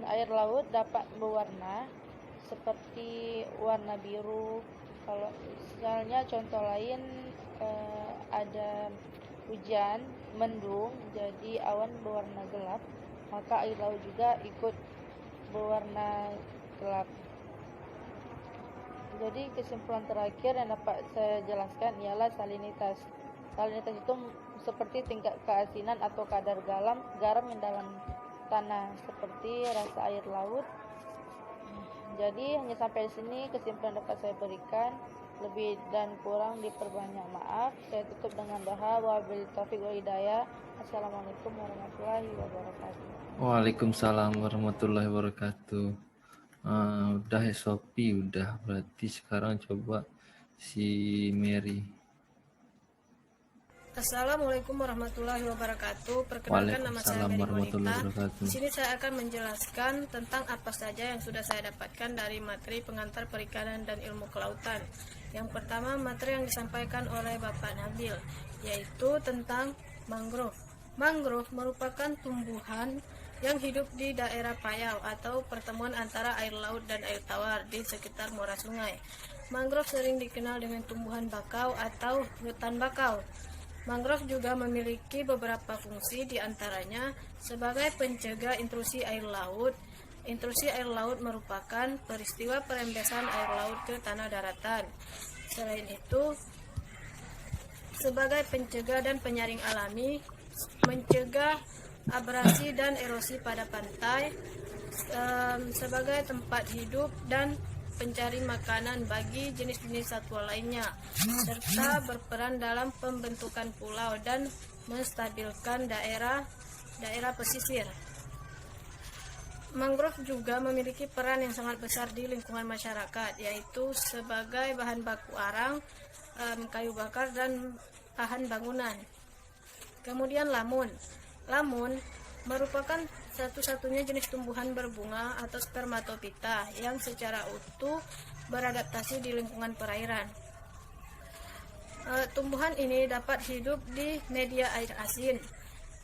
air laut dapat berwarna seperti warna biru. Kalau misalnya contoh lain ada hujan, mendung, jadi awan berwarna gelap, maka air laut juga ikut berwarna gelap. Jadi kesimpulan terakhir yang dapat saya jelaskan ialah salinitas. Salinitas itu seperti tingkat keasinan atau kadar garam yang dalam tanah, seperti rasa air laut. Jadi hanya sampai di sini kesimpulan dapat saya berikan. Lebih dan kurang diperbanyak maaf. Saya tutup dengan doa. Wabillahi taufiq wal hidayah. Assalamualaikum warahmatullahi wabarakatuh. Waalaikumsalam warahmatullahi wabarakatuh. Udah ya Sophie, udah. Berarti sekarang coba si Mary. Assalamualaikum warahmatullahi wabarakatuh. Perkenalkan, nama saya Waalaikumsalam Mary warahmatullahi Monita. wabarakatuh. Di sini saya akan menjelaskan tentang apa saja yang sudah saya dapatkan dari materi pengantar perikanan dan ilmu kelautan. Yang pertama, materi yang disampaikan oleh Bapak Nabil, yaitu tentang mangrove. Mangrove merupakan tumbuhan yang hidup di daerah payau atau pertemuan antara air laut dan air tawar di sekitar muara sungai. Mangrove sering dikenal dengan tumbuhan bakau atau hutan bakau. Mangrove juga memiliki beberapa fungsi, diantaranya sebagai pencegah intrusi air laut. Intrusi air laut merupakan peristiwa perembesan air laut ke tanah daratan. Selain itu, sebagai pencegah dan penyaring alami, mencegah abrasi dan erosi pada pantai, sebagai tempat hidup dan pencari makanan bagi jenis-jenis satwa lainnya, serta berperan dalam pembentukan pulau dan menstabilkan daerah pesisir. Mangrove juga memiliki peran yang sangat besar di lingkungan masyarakat, yaitu sebagai bahan baku arang, kayu bakar, dan bahan bangunan. Kemudian lamun. Lamun merupakan satu-satunya jenis tumbuhan berbunga atau spermatopita yang secara utuh beradaptasi di lingkungan perairan. Tumbuhan ini dapat hidup di media air asin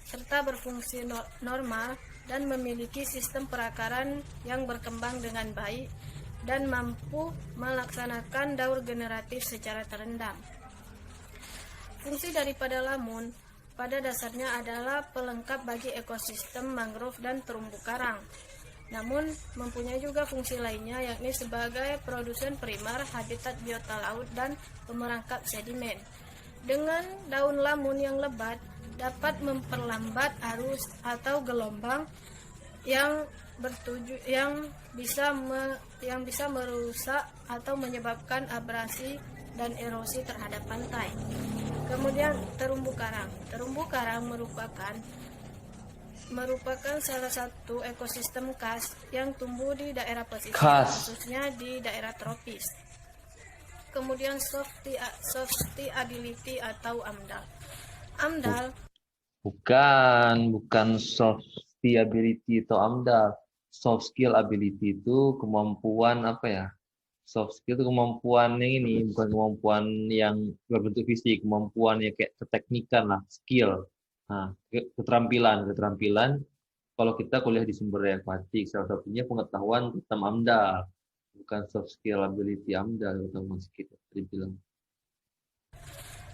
serta berfungsi normal dan memiliki sistem perakaran yang berkembang dengan baik dan mampu melaksanakan daur generatif secara terendam. Fungsi daripada lamun pada dasarnya adalah pelengkap bagi ekosistem mangrove dan terumbu karang. Namun mempunyai juga fungsi lainnya, yakni sebagai produsen primer habitat biota laut dan pemerangkap sedimen. Dengan daun lamun yang lebat dapat memperlambat arus atau gelombang yang bisa merusak atau menyebabkan abrasi dan erosi terhadap pantai. Kemudian terumbu karang. Terumbu karang merupakan salah satu ekosistem khas yang tumbuh di daerah pesisir, khususnya di daerah tropis. Kemudian soft stability atau AMDAL. AMDAL Bukan soft ability atau AMDAL. Soft skill ability itu kemampuan apa ya? Soft skill itu kemampuan yang ini, bukan kemampuan yang berbentuk fisik, kemampuan yang kayak keteknikan lah, skill. Nah, keterampilan. Kalau kita kuliah di sumber daya aquatic, salah satunya pengetahuan tentang AMDAL, bukan soft skill ability AMDAL atau mas kita dibilang.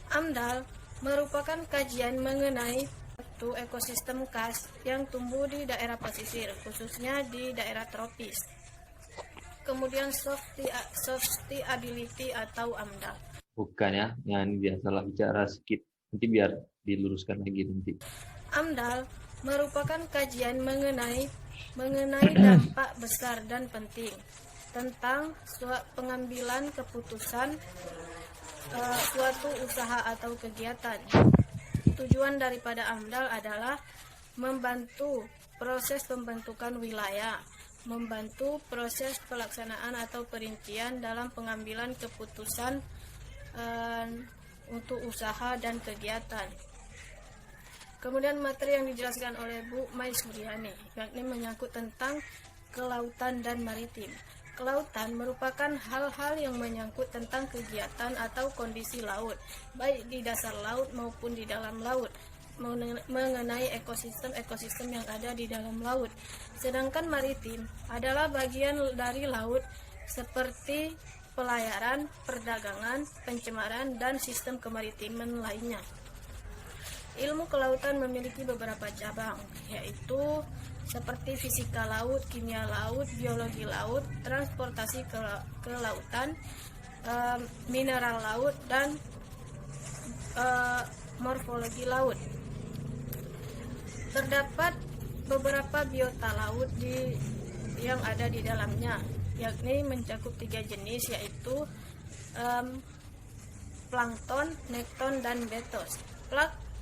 AMDAL merupakan kajian mengenai satu ekosistem khas yang tumbuh di daerah pesisir, khususnya di daerah tropis. Kemudian soft stability atau AMDAL. Bukan ya, yang biasalah bicara sedikit. Nanti biar diluruskan lagi nanti. AMDAL merupakan kajian mengenai dampak besar dan penting tentang pengambilan keputusan suatu usaha atau kegiatan. Tujuan daripada AMDAL adalah membantu proses pembentukan wilayah, membantu proses pelaksanaan atau perincian dalam pengambilan keputusan untuk usaha dan kegiatan. Kemudian materi yang dijelaskan oleh Bu Mai Suryani, yakni menyangkut tentang kelautan dan maritim. Kelautan merupakan hal-hal yang menyangkut tentang kegiatan atau kondisi laut, baik di dasar laut maupun di dalam laut, mengenai ekosistem yang ada di dalam laut. Sedangkan maritim adalah bagian dari laut seperti pelayaran, perdagangan, pencemaran, dan sistem kemaritiman lainnya. Ilmu kelautan memiliki beberapa cabang, yaitu seperti fisika laut, kimia laut, biologi laut, transportasi ke lautan, mineral laut, dan morfologi ekologi laut. Terdapat beberapa biota laut yang ada di dalamnya, yakni mencakup 3 jenis, yaitu plankton, nekton, dan betos.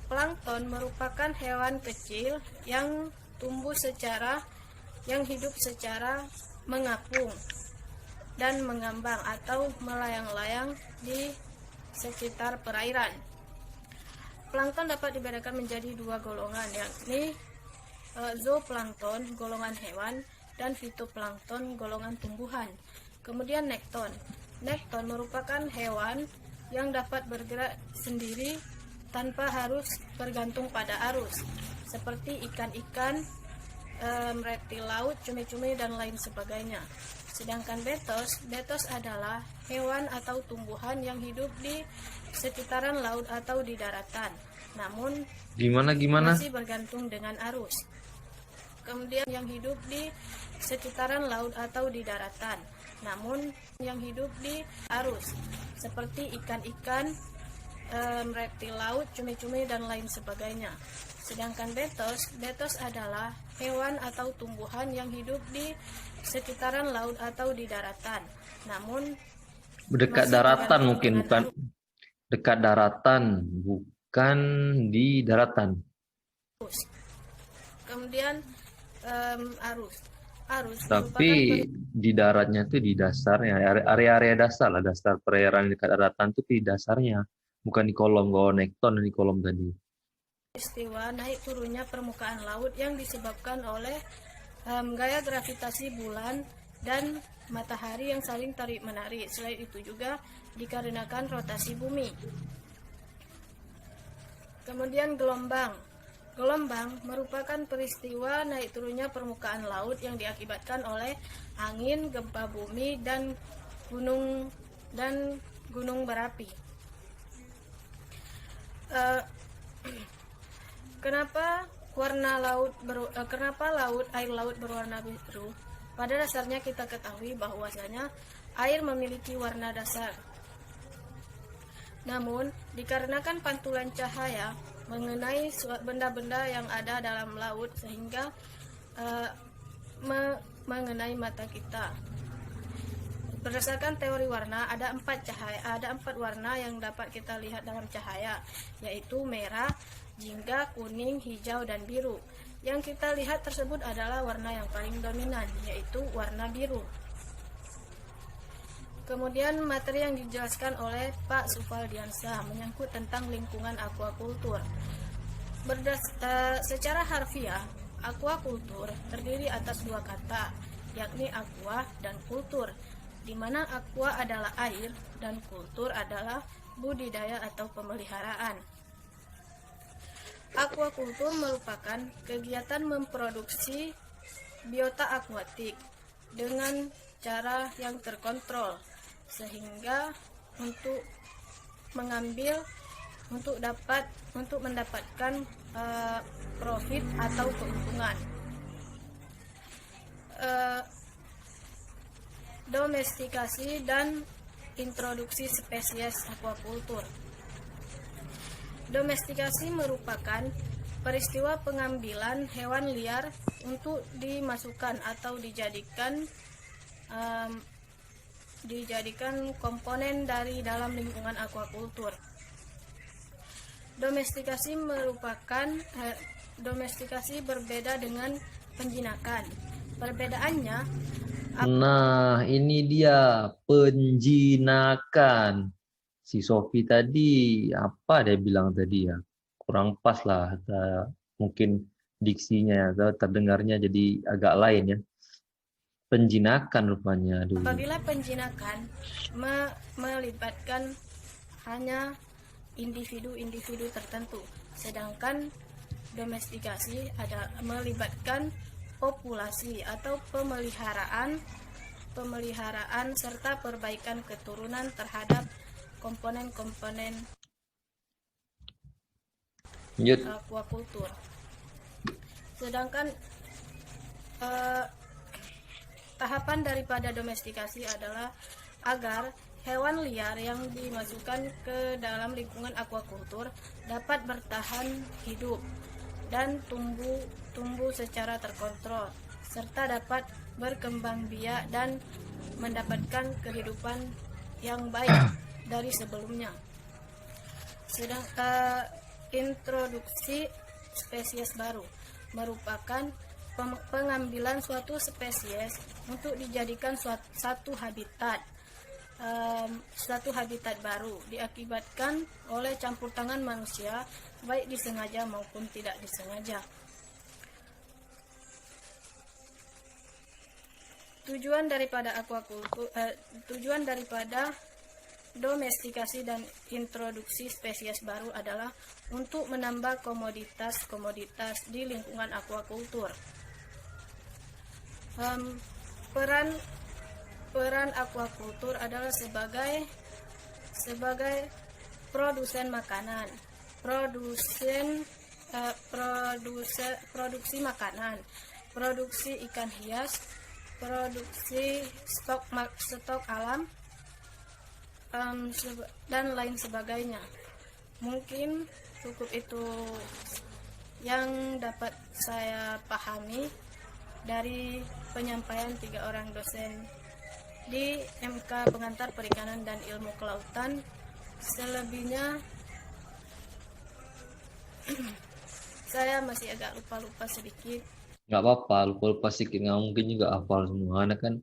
Plankton merupakan hewan kecil yang hidup secara mengapung dan mengambang atau melayang-layang di sekitar perairan. Plankton dapat dibedakan menjadi 2 golongan, yakni zooplankton golongan hewan dan fitoplankton golongan tumbuhan. Kemudian nekton. Nekton merupakan hewan yang dapat bergerak sendiri tanpa harus bergantung pada arus, seperti ikan-ikan, reptil laut, cumi-cumi, dan lain sebagainya. Sedangkan betos adalah hewan atau tumbuhan yang hidup di sekitaran laut atau di daratan, namun masih bergantung dengan arus. Kemudian yang hidup di sekitaran laut atau di daratan, namun yang hidup di arus, seperti ikan-ikan, reptil laut, cumi-cumi, dan lain sebagainya. Sedangkan betos adalah hewan atau tumbuhan yang hidup di sekitaran laut atau di daratan, namun Dekat daratan mungkin, bukan dekat daratan, bukan di daratan. Kemudian arus Tapi di daratnya tuh di dasarnya, area-area dasar lah, dasar perairan dekat daratan tuh di dasarnya, bukan di kolom. Kalau nekton di kolom tadi. peristiwa naik turunnya permukaan laut yang disebabkan oleh gaya gravitasi bulan dan matahari yang saling tarik-menarik. Selain itu juga dikarenakan rotasi bumi. Kemudian gelombang. Gelombang merupakan peristiwa naik turunnya permukaan laut yang diakibatkan oleh angin, gempa bumi, dan gunung berapi. Kenapa air laut berwarna biru? Pada dasarnya kita ketahui bahwasanya air memiliki warna dasar. Namun, dikarenakan pantulan cahaya mengenai benda-benda yang ada dalam laut sehingga mengenai mata kita. Berdasarkan teori warna, ada 4 warna yang dapat kita lihat dalam cahaya, yaitu merah, jingga, kuning, hijau, dan biru. Yang kita lihat tersebut adalah warna yang paling dominan, yaitu warna biru. Kemudian materi yang dijelaskan oleh Pak Sufaldiansyah menyangkut tentang lingkungan aquakultur. Secara harfiah, aquakultur terdiri atas 2 kata, yakni aqua dan kultur, di mana aqua adalah air dan kultur adalah budidaya atau pemeliharaan. Aquakultur merupakan kegiatan memproduksi biota akuatik dengan cara yang terkontrol, sehingga untuk mendapatkan profit atau keuntungan. Domestikasi dan introduksi spesies aquakultur. Domestikasi merupakan peristiwa pengambilan hewan liar untuk dimasukkan atau dijadikan komponen dari dalam lingkungan aquakultur. Domestikasi berbeda dengan penjinakan. Perbedaannya, Nah, ini dia penjinakan. Si Sofi tadi, apa dia bilang tadi ya? Kurang pas lah. Mungkin diksinya atau terdengarnya jadi agak lain ya. Penjinakan rupanya. Aduh. apabila penjinakan melibatkan hanya individu-individu tertentu, sedangkan domestikasi melibatkan populasi atau pemeliharaan serta perbaikan keturunan terhadap komponen-komponen aquakultur. Sedangkan tahapan daripada domestikasi adalah agar hewan liar yang dimasukkan ke dalam lingkungan aquaculture dapat bertahan hidup dan tumbuh secara terkontrol, serta dapat berkembang biak dan mendapatkan kehidupan yang baik dari sebelumnya. Sedangkan introduksi spesies baru merupakan pengambilan suatu spesies untuk dijadikan satu habitat baru diakibatkan oleh campur tangan manusia, baik disengaja maupun tidak disengaja. Tujuan daripada domestikasi dan introduksi spesies baru adalah untuk menambah komoditas di lingkungan aquaculture. Peran aquaculture adalah sebagai produsen makanan, produksi makanan, produksi ikan hias, produksi stok alam, dan lain sebagainya. Mungkin cukup itu yang dapat saya pahami dari penyampaian 3 orang dosen di MK Pengantar Perikanan dan Ilmu Kelautan. Selebihnya saya masih agak lupa sedikit. Nggak apa-apa, lupa sedikit, nggak mungkin juga hafal semua. Karena kan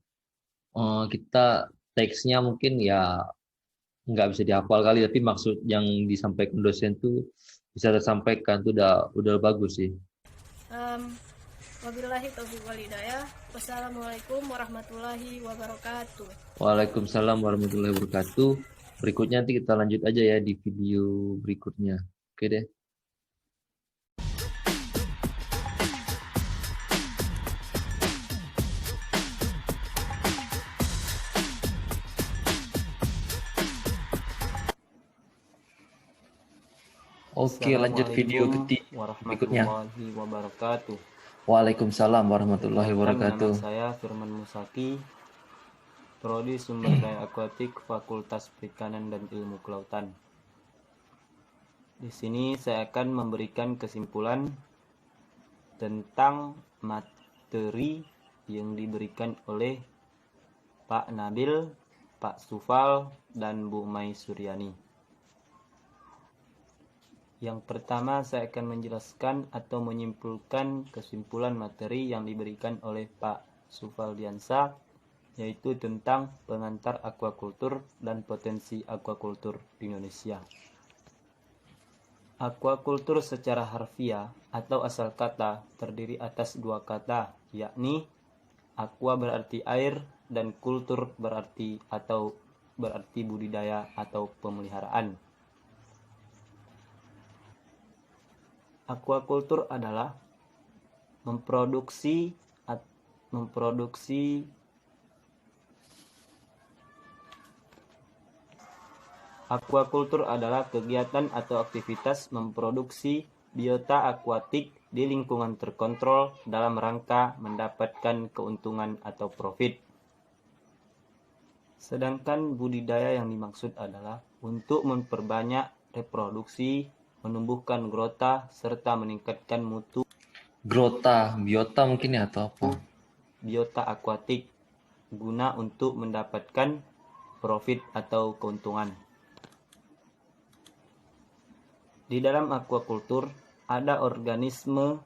kita teksnya mungkin ya nggak bisa dihafal kali, tapi maksud yang disampaikan dosen tuh bisa tersampaikan tuh udah bagus sih. Wabillahi taufiq wal hidayah. Wassalamualaikum warahmatullahi wabarakatuh. Waalaikumsalam warahmatullahi wabarakatuh. Berikutnya nanti kita lanjut aja ya di video berikutnya. Oke deh. Oke, lanjut video berikutnya. Warahmatullahi wabarakatuh. Waalaikumsalam warahmatullahi wabarakatuh. Nama saya Firman Musaki, Prodi Sumber Daya Akuatik, Fakultas Perikanan dan Ilmu Kelautan. Di sini saya akan memberikan kesimpulan tentang materi yang diberikan oleh Pak Nabil, Pak Sufal, dan Bu Mai Suryani. Yang pertama, saya akan menjelaskan atau menyimpulkan kesimpulan materi yang diberikan oleh Pak Sufaldiansa, yaitu tentang pengantar aquaculture dan potensi aquaculture di Indonesia. Aquaculture secara harfiah atau asal kata terdiri atas 2 kata, yakni aqua berarti air dan kultur berarti budidaya atau pemeliharaan. Aquaculture adalah memproduksi Aquaculture adalah kegiatan atau aktivitas memproduksi biota akuatik di lingkungan terkontrol dalam rangka mendapatkan keuntungan atau profit. Sedangkan budidaya yang dimaksud adalah untuk memperbanyak reproduksi, menumbuhkan grota, serta meningkatkan mutu Biota mungkin ya atau apa? Biota akuatik guna untuk mendapatkan profit atau keuntungan. Di dalam aquaculture ada organisme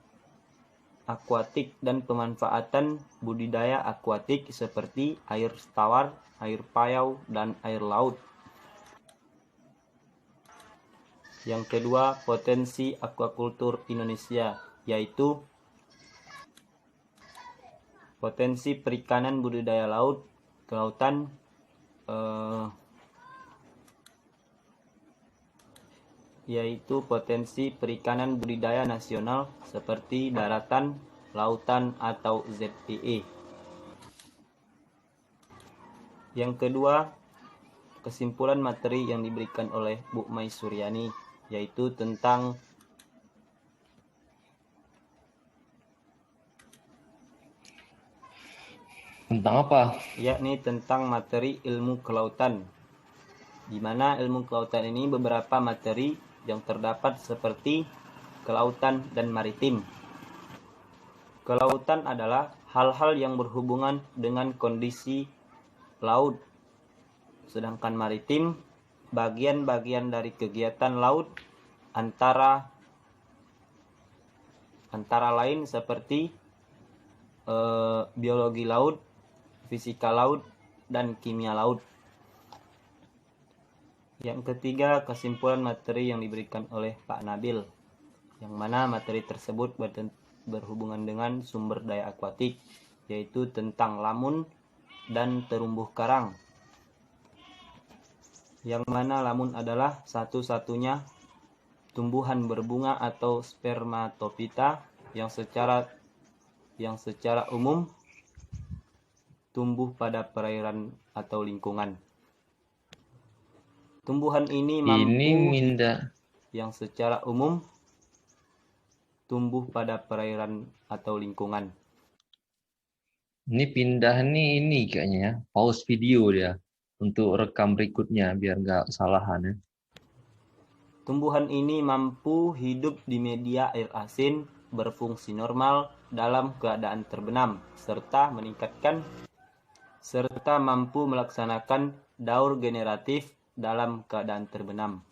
akuatik dan pemanfaatan budidaya akuatik seperti air tawar, air payau, dan air laut. Yang kedua, potensi aquaculture Indonesia, yaitu potensi perikanan budidaya laut, kelautan, yaitu potensi perikanan budidaya nasional seperti daratan, lautan, atau ZPE. Yang kedua, kesimpulan materi yang diberikan oleh Bu Mai Suryani, yaitu tentang apa? Yakni tentang materi ilmu kelautan. di mana ilmu kelautan ini beberapa materi yang terdapat seperti kelautan dan maritim. Kelautan adalah hal-hal yang berhubungan dengan kondisi laut, sedangkan maritim bagian-bagian dari kegiatan laut antara lain seperti biologi laut, fisika laut, dan kimia laut. Yang ketiga, kesimpulan materi yang diberikan oleh Pak Nabil, yang mana materi tersebut berhubungan dengan sumber daya akuatik, yaitu tentang lamun dan terumbu karang. Yang mana lamun adalah satu-satunya tumbuhan berbunga atau spermatopita yang secara umum tumbuh pada perairan atau lingkungan. Tumbuhan ini yang secara umum tumbuh pada perairan atau lingkungan. Ini pindah nih ini kayaknya ya, pause video dia untuk rekam berikutnya biar nggak kesalahan ya. Tumbuhan ini mampu hidup di media air asin, berfungsi normal dalam keadaan terbenam, serta mampu melaksanakan daur generatif dalam keadaan terbenam.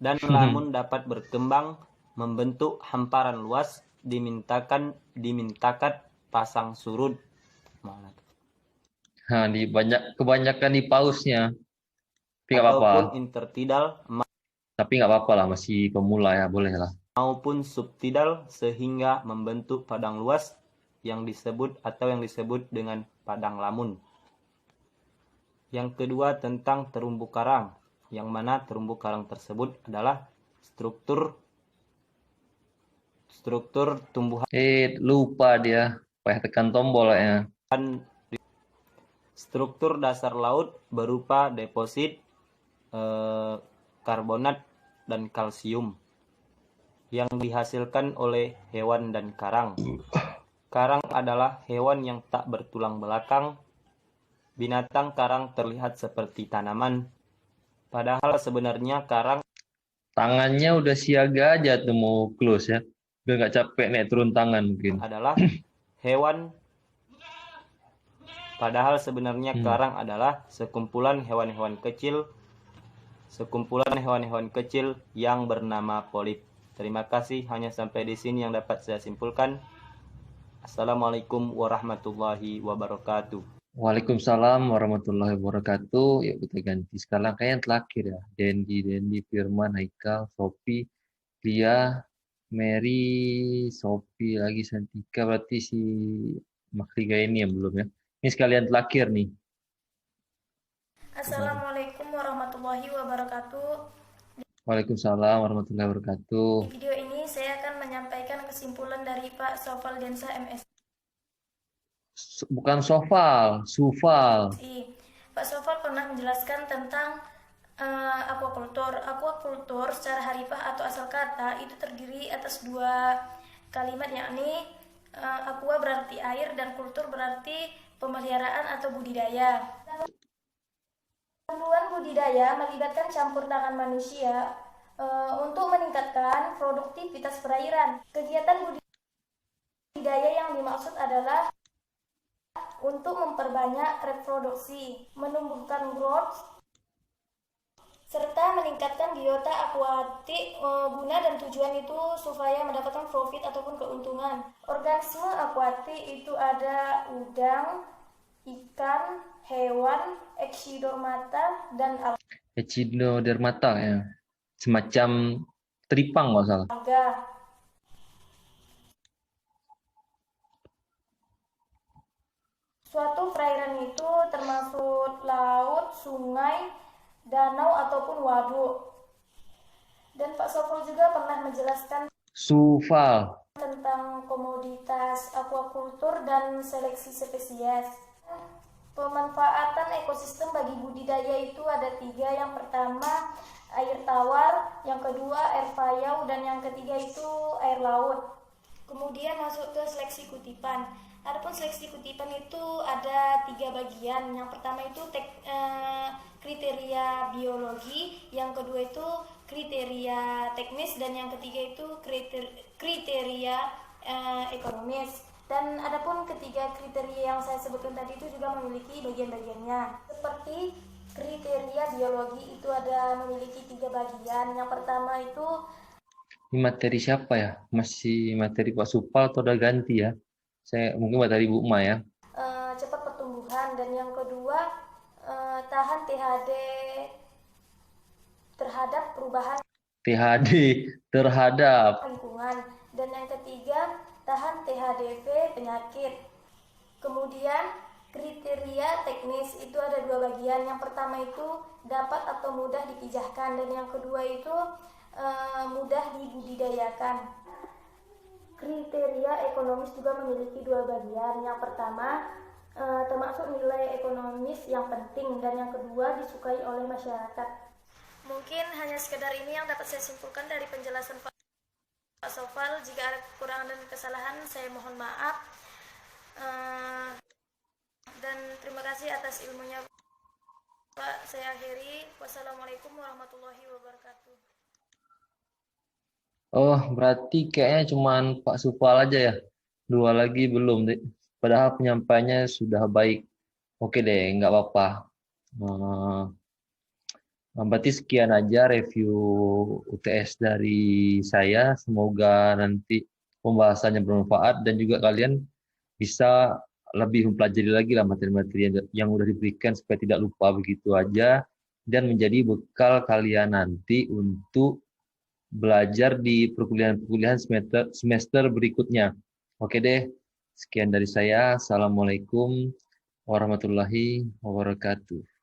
Dan lamun dapat berkembang membentuk hamparan luas dimintakan pasang surut. Kebanyakan di pausnya. Tapi nggak apa-apa. Ataupun intertidal. Tapi nggak apa-apa lah, masih pemula ya, boleh lah. Maupun subtidal sehingga membentuk padang luas yang disebut dengan padang lamun. Yang kedua tentang terumbu karang, yang mana terumbu karang tersebut adalah struktur tumbuhan. Lupa dia, payah tekan tombol ya. Struktur dasar laut berupa deposit karbonat dan kalsium yang dihasilkan oleh hewan dan karang. Karang adalah hewan yang tak bertulang belakang. Binatang karang terlihat seperti tanaman, padahal sebenarnya karang tangannya udah siaga aja tuh mau close ya, biar nggak capek naik turun tangan mungkin. Adalah hewan. Padahal sebenarnya karang adalah sekumpulan hewan-hewan kecil yang bernama polip. Terima kasih, hanya sampai di sini yang dapat saya simpulkan. Assalamualaikum warahmatullahi wabarakatuh. Waalaikumsalam warahmatullahi wabarakatuh. Yuk kita ganti sekarang kayaknya yang terakhir ya. Dendi, Firman, Haikal, Sophie, Lia, Mary, Sophie lagi, Santika, berarti si Makriga ini yang belum ya. Ini sekalian terakhir nih. Assalamualaikum warahmatullahi wabarakatuh. Waalaikumsalam warahmatullahi wabarakatuh. Di video ini saya akan menyampaikan kesimpulan dari Pak Sofal Diansa MS. Bukan Sufal. Pak Sofal pernah menjelaskan tentang aquaculture. Aquaculture secara harfiah atau asal kata itu terdiri atas dua kalimat, yakni aqua berarti air dan kultur berarti pemeliharaan atau budidaya. Panduan budidaya melibatkan campur tangan manusia untuk meningkatkan produktivitas perairan. Kegiatan budidaya yang dimaksud adalah untuk memperbanyak reproduksi, menumbuhkan growth, serta meningkatkan biota akuatik. Guna dan tujuan itu supaya mendapatkan profit ataupun keuntungan. Organisme akuatik itu ada udang, ikan, hewan, echinodermata, dan Echinodermata ya. Semacam teripang nggak salah. alga. Suatu perairan itu termasuk laut, sungai, danau, ataupun waduk. Dan Pak Sofal juga pernah menjelaskan tentang komoditas aquaculture dan seleksi spesies. Pemanfaatan ekosistem bagi budidaya itu ada 3. Yang pertama, air tawar. Yang kedua, air payau. Dan yang ketiga itu air laut. Kemudian masuk ke seleksi kutipan. Adapun seleksi kutipan itu ada 3 bagian. Yang pertama itu kriteria biologi, yang kedua itu kriteria teknis, dan yang ketiga itu kriteria ekonomis. Dan adapun ketiga kriteria yang saya sebutkan tadi itu juga memiliki bagian-bagiannya. Seperti kriteria biologi itu ada memiliki 3 bagian. Yang pertama itu Ini materi siapa ya? Masih materi Pak Supal atau udah ganti ya? Saya mungkin materi Bu Ma ya. cepat pertumbuhan, dan yang kedua tahan THD terhadap perubahan THD terhadap. lingkungan, dan yang ketiga tahan THDV penyakit. Kemudian kriteria teknis itu ada 2 bagian. Yang pertama itu dapat atau mudah dipijahkan, dan yang kedua itu mudah dibudidayakan. Kriteria ekonomis juga memiliki 2 bagian. Yang pertama termasuk nilai ekonomis yang penting, dan yang kedua disukai oleh masyarakat. Mungkin hanya sekedar ini yang dapat saya simpulkan dari penjelasan Pak Sofal. Jika ada kekurangan dan kesalahan, saya mohon maaf. Dan terima kasih atas ilmunya Pak. Saya akhiri. Wassalamualaikum warahmatullahi wabarakatuh. Oh, berarti kayaknya cuman Pak Supal aja ya. 2 lagi belum, deh. Padahal penyampaiannya sudah baik. Oke deh, nggak apa-apa. Berarti sekian aja review UTS dari saya. Semoga nanti pembahasannya bermanfaat dan juga kalian bisa lebih mempelajari lagi lah materi-materi yang udah diberikan supaya tidak lupa begitu aja dan menjadi bekal kalian nanti untuk belajar di perkuliahan semester berikutnya. Oke deh, sekian dari saya. Assalamualaikum warahmatullahi wabarakatuh.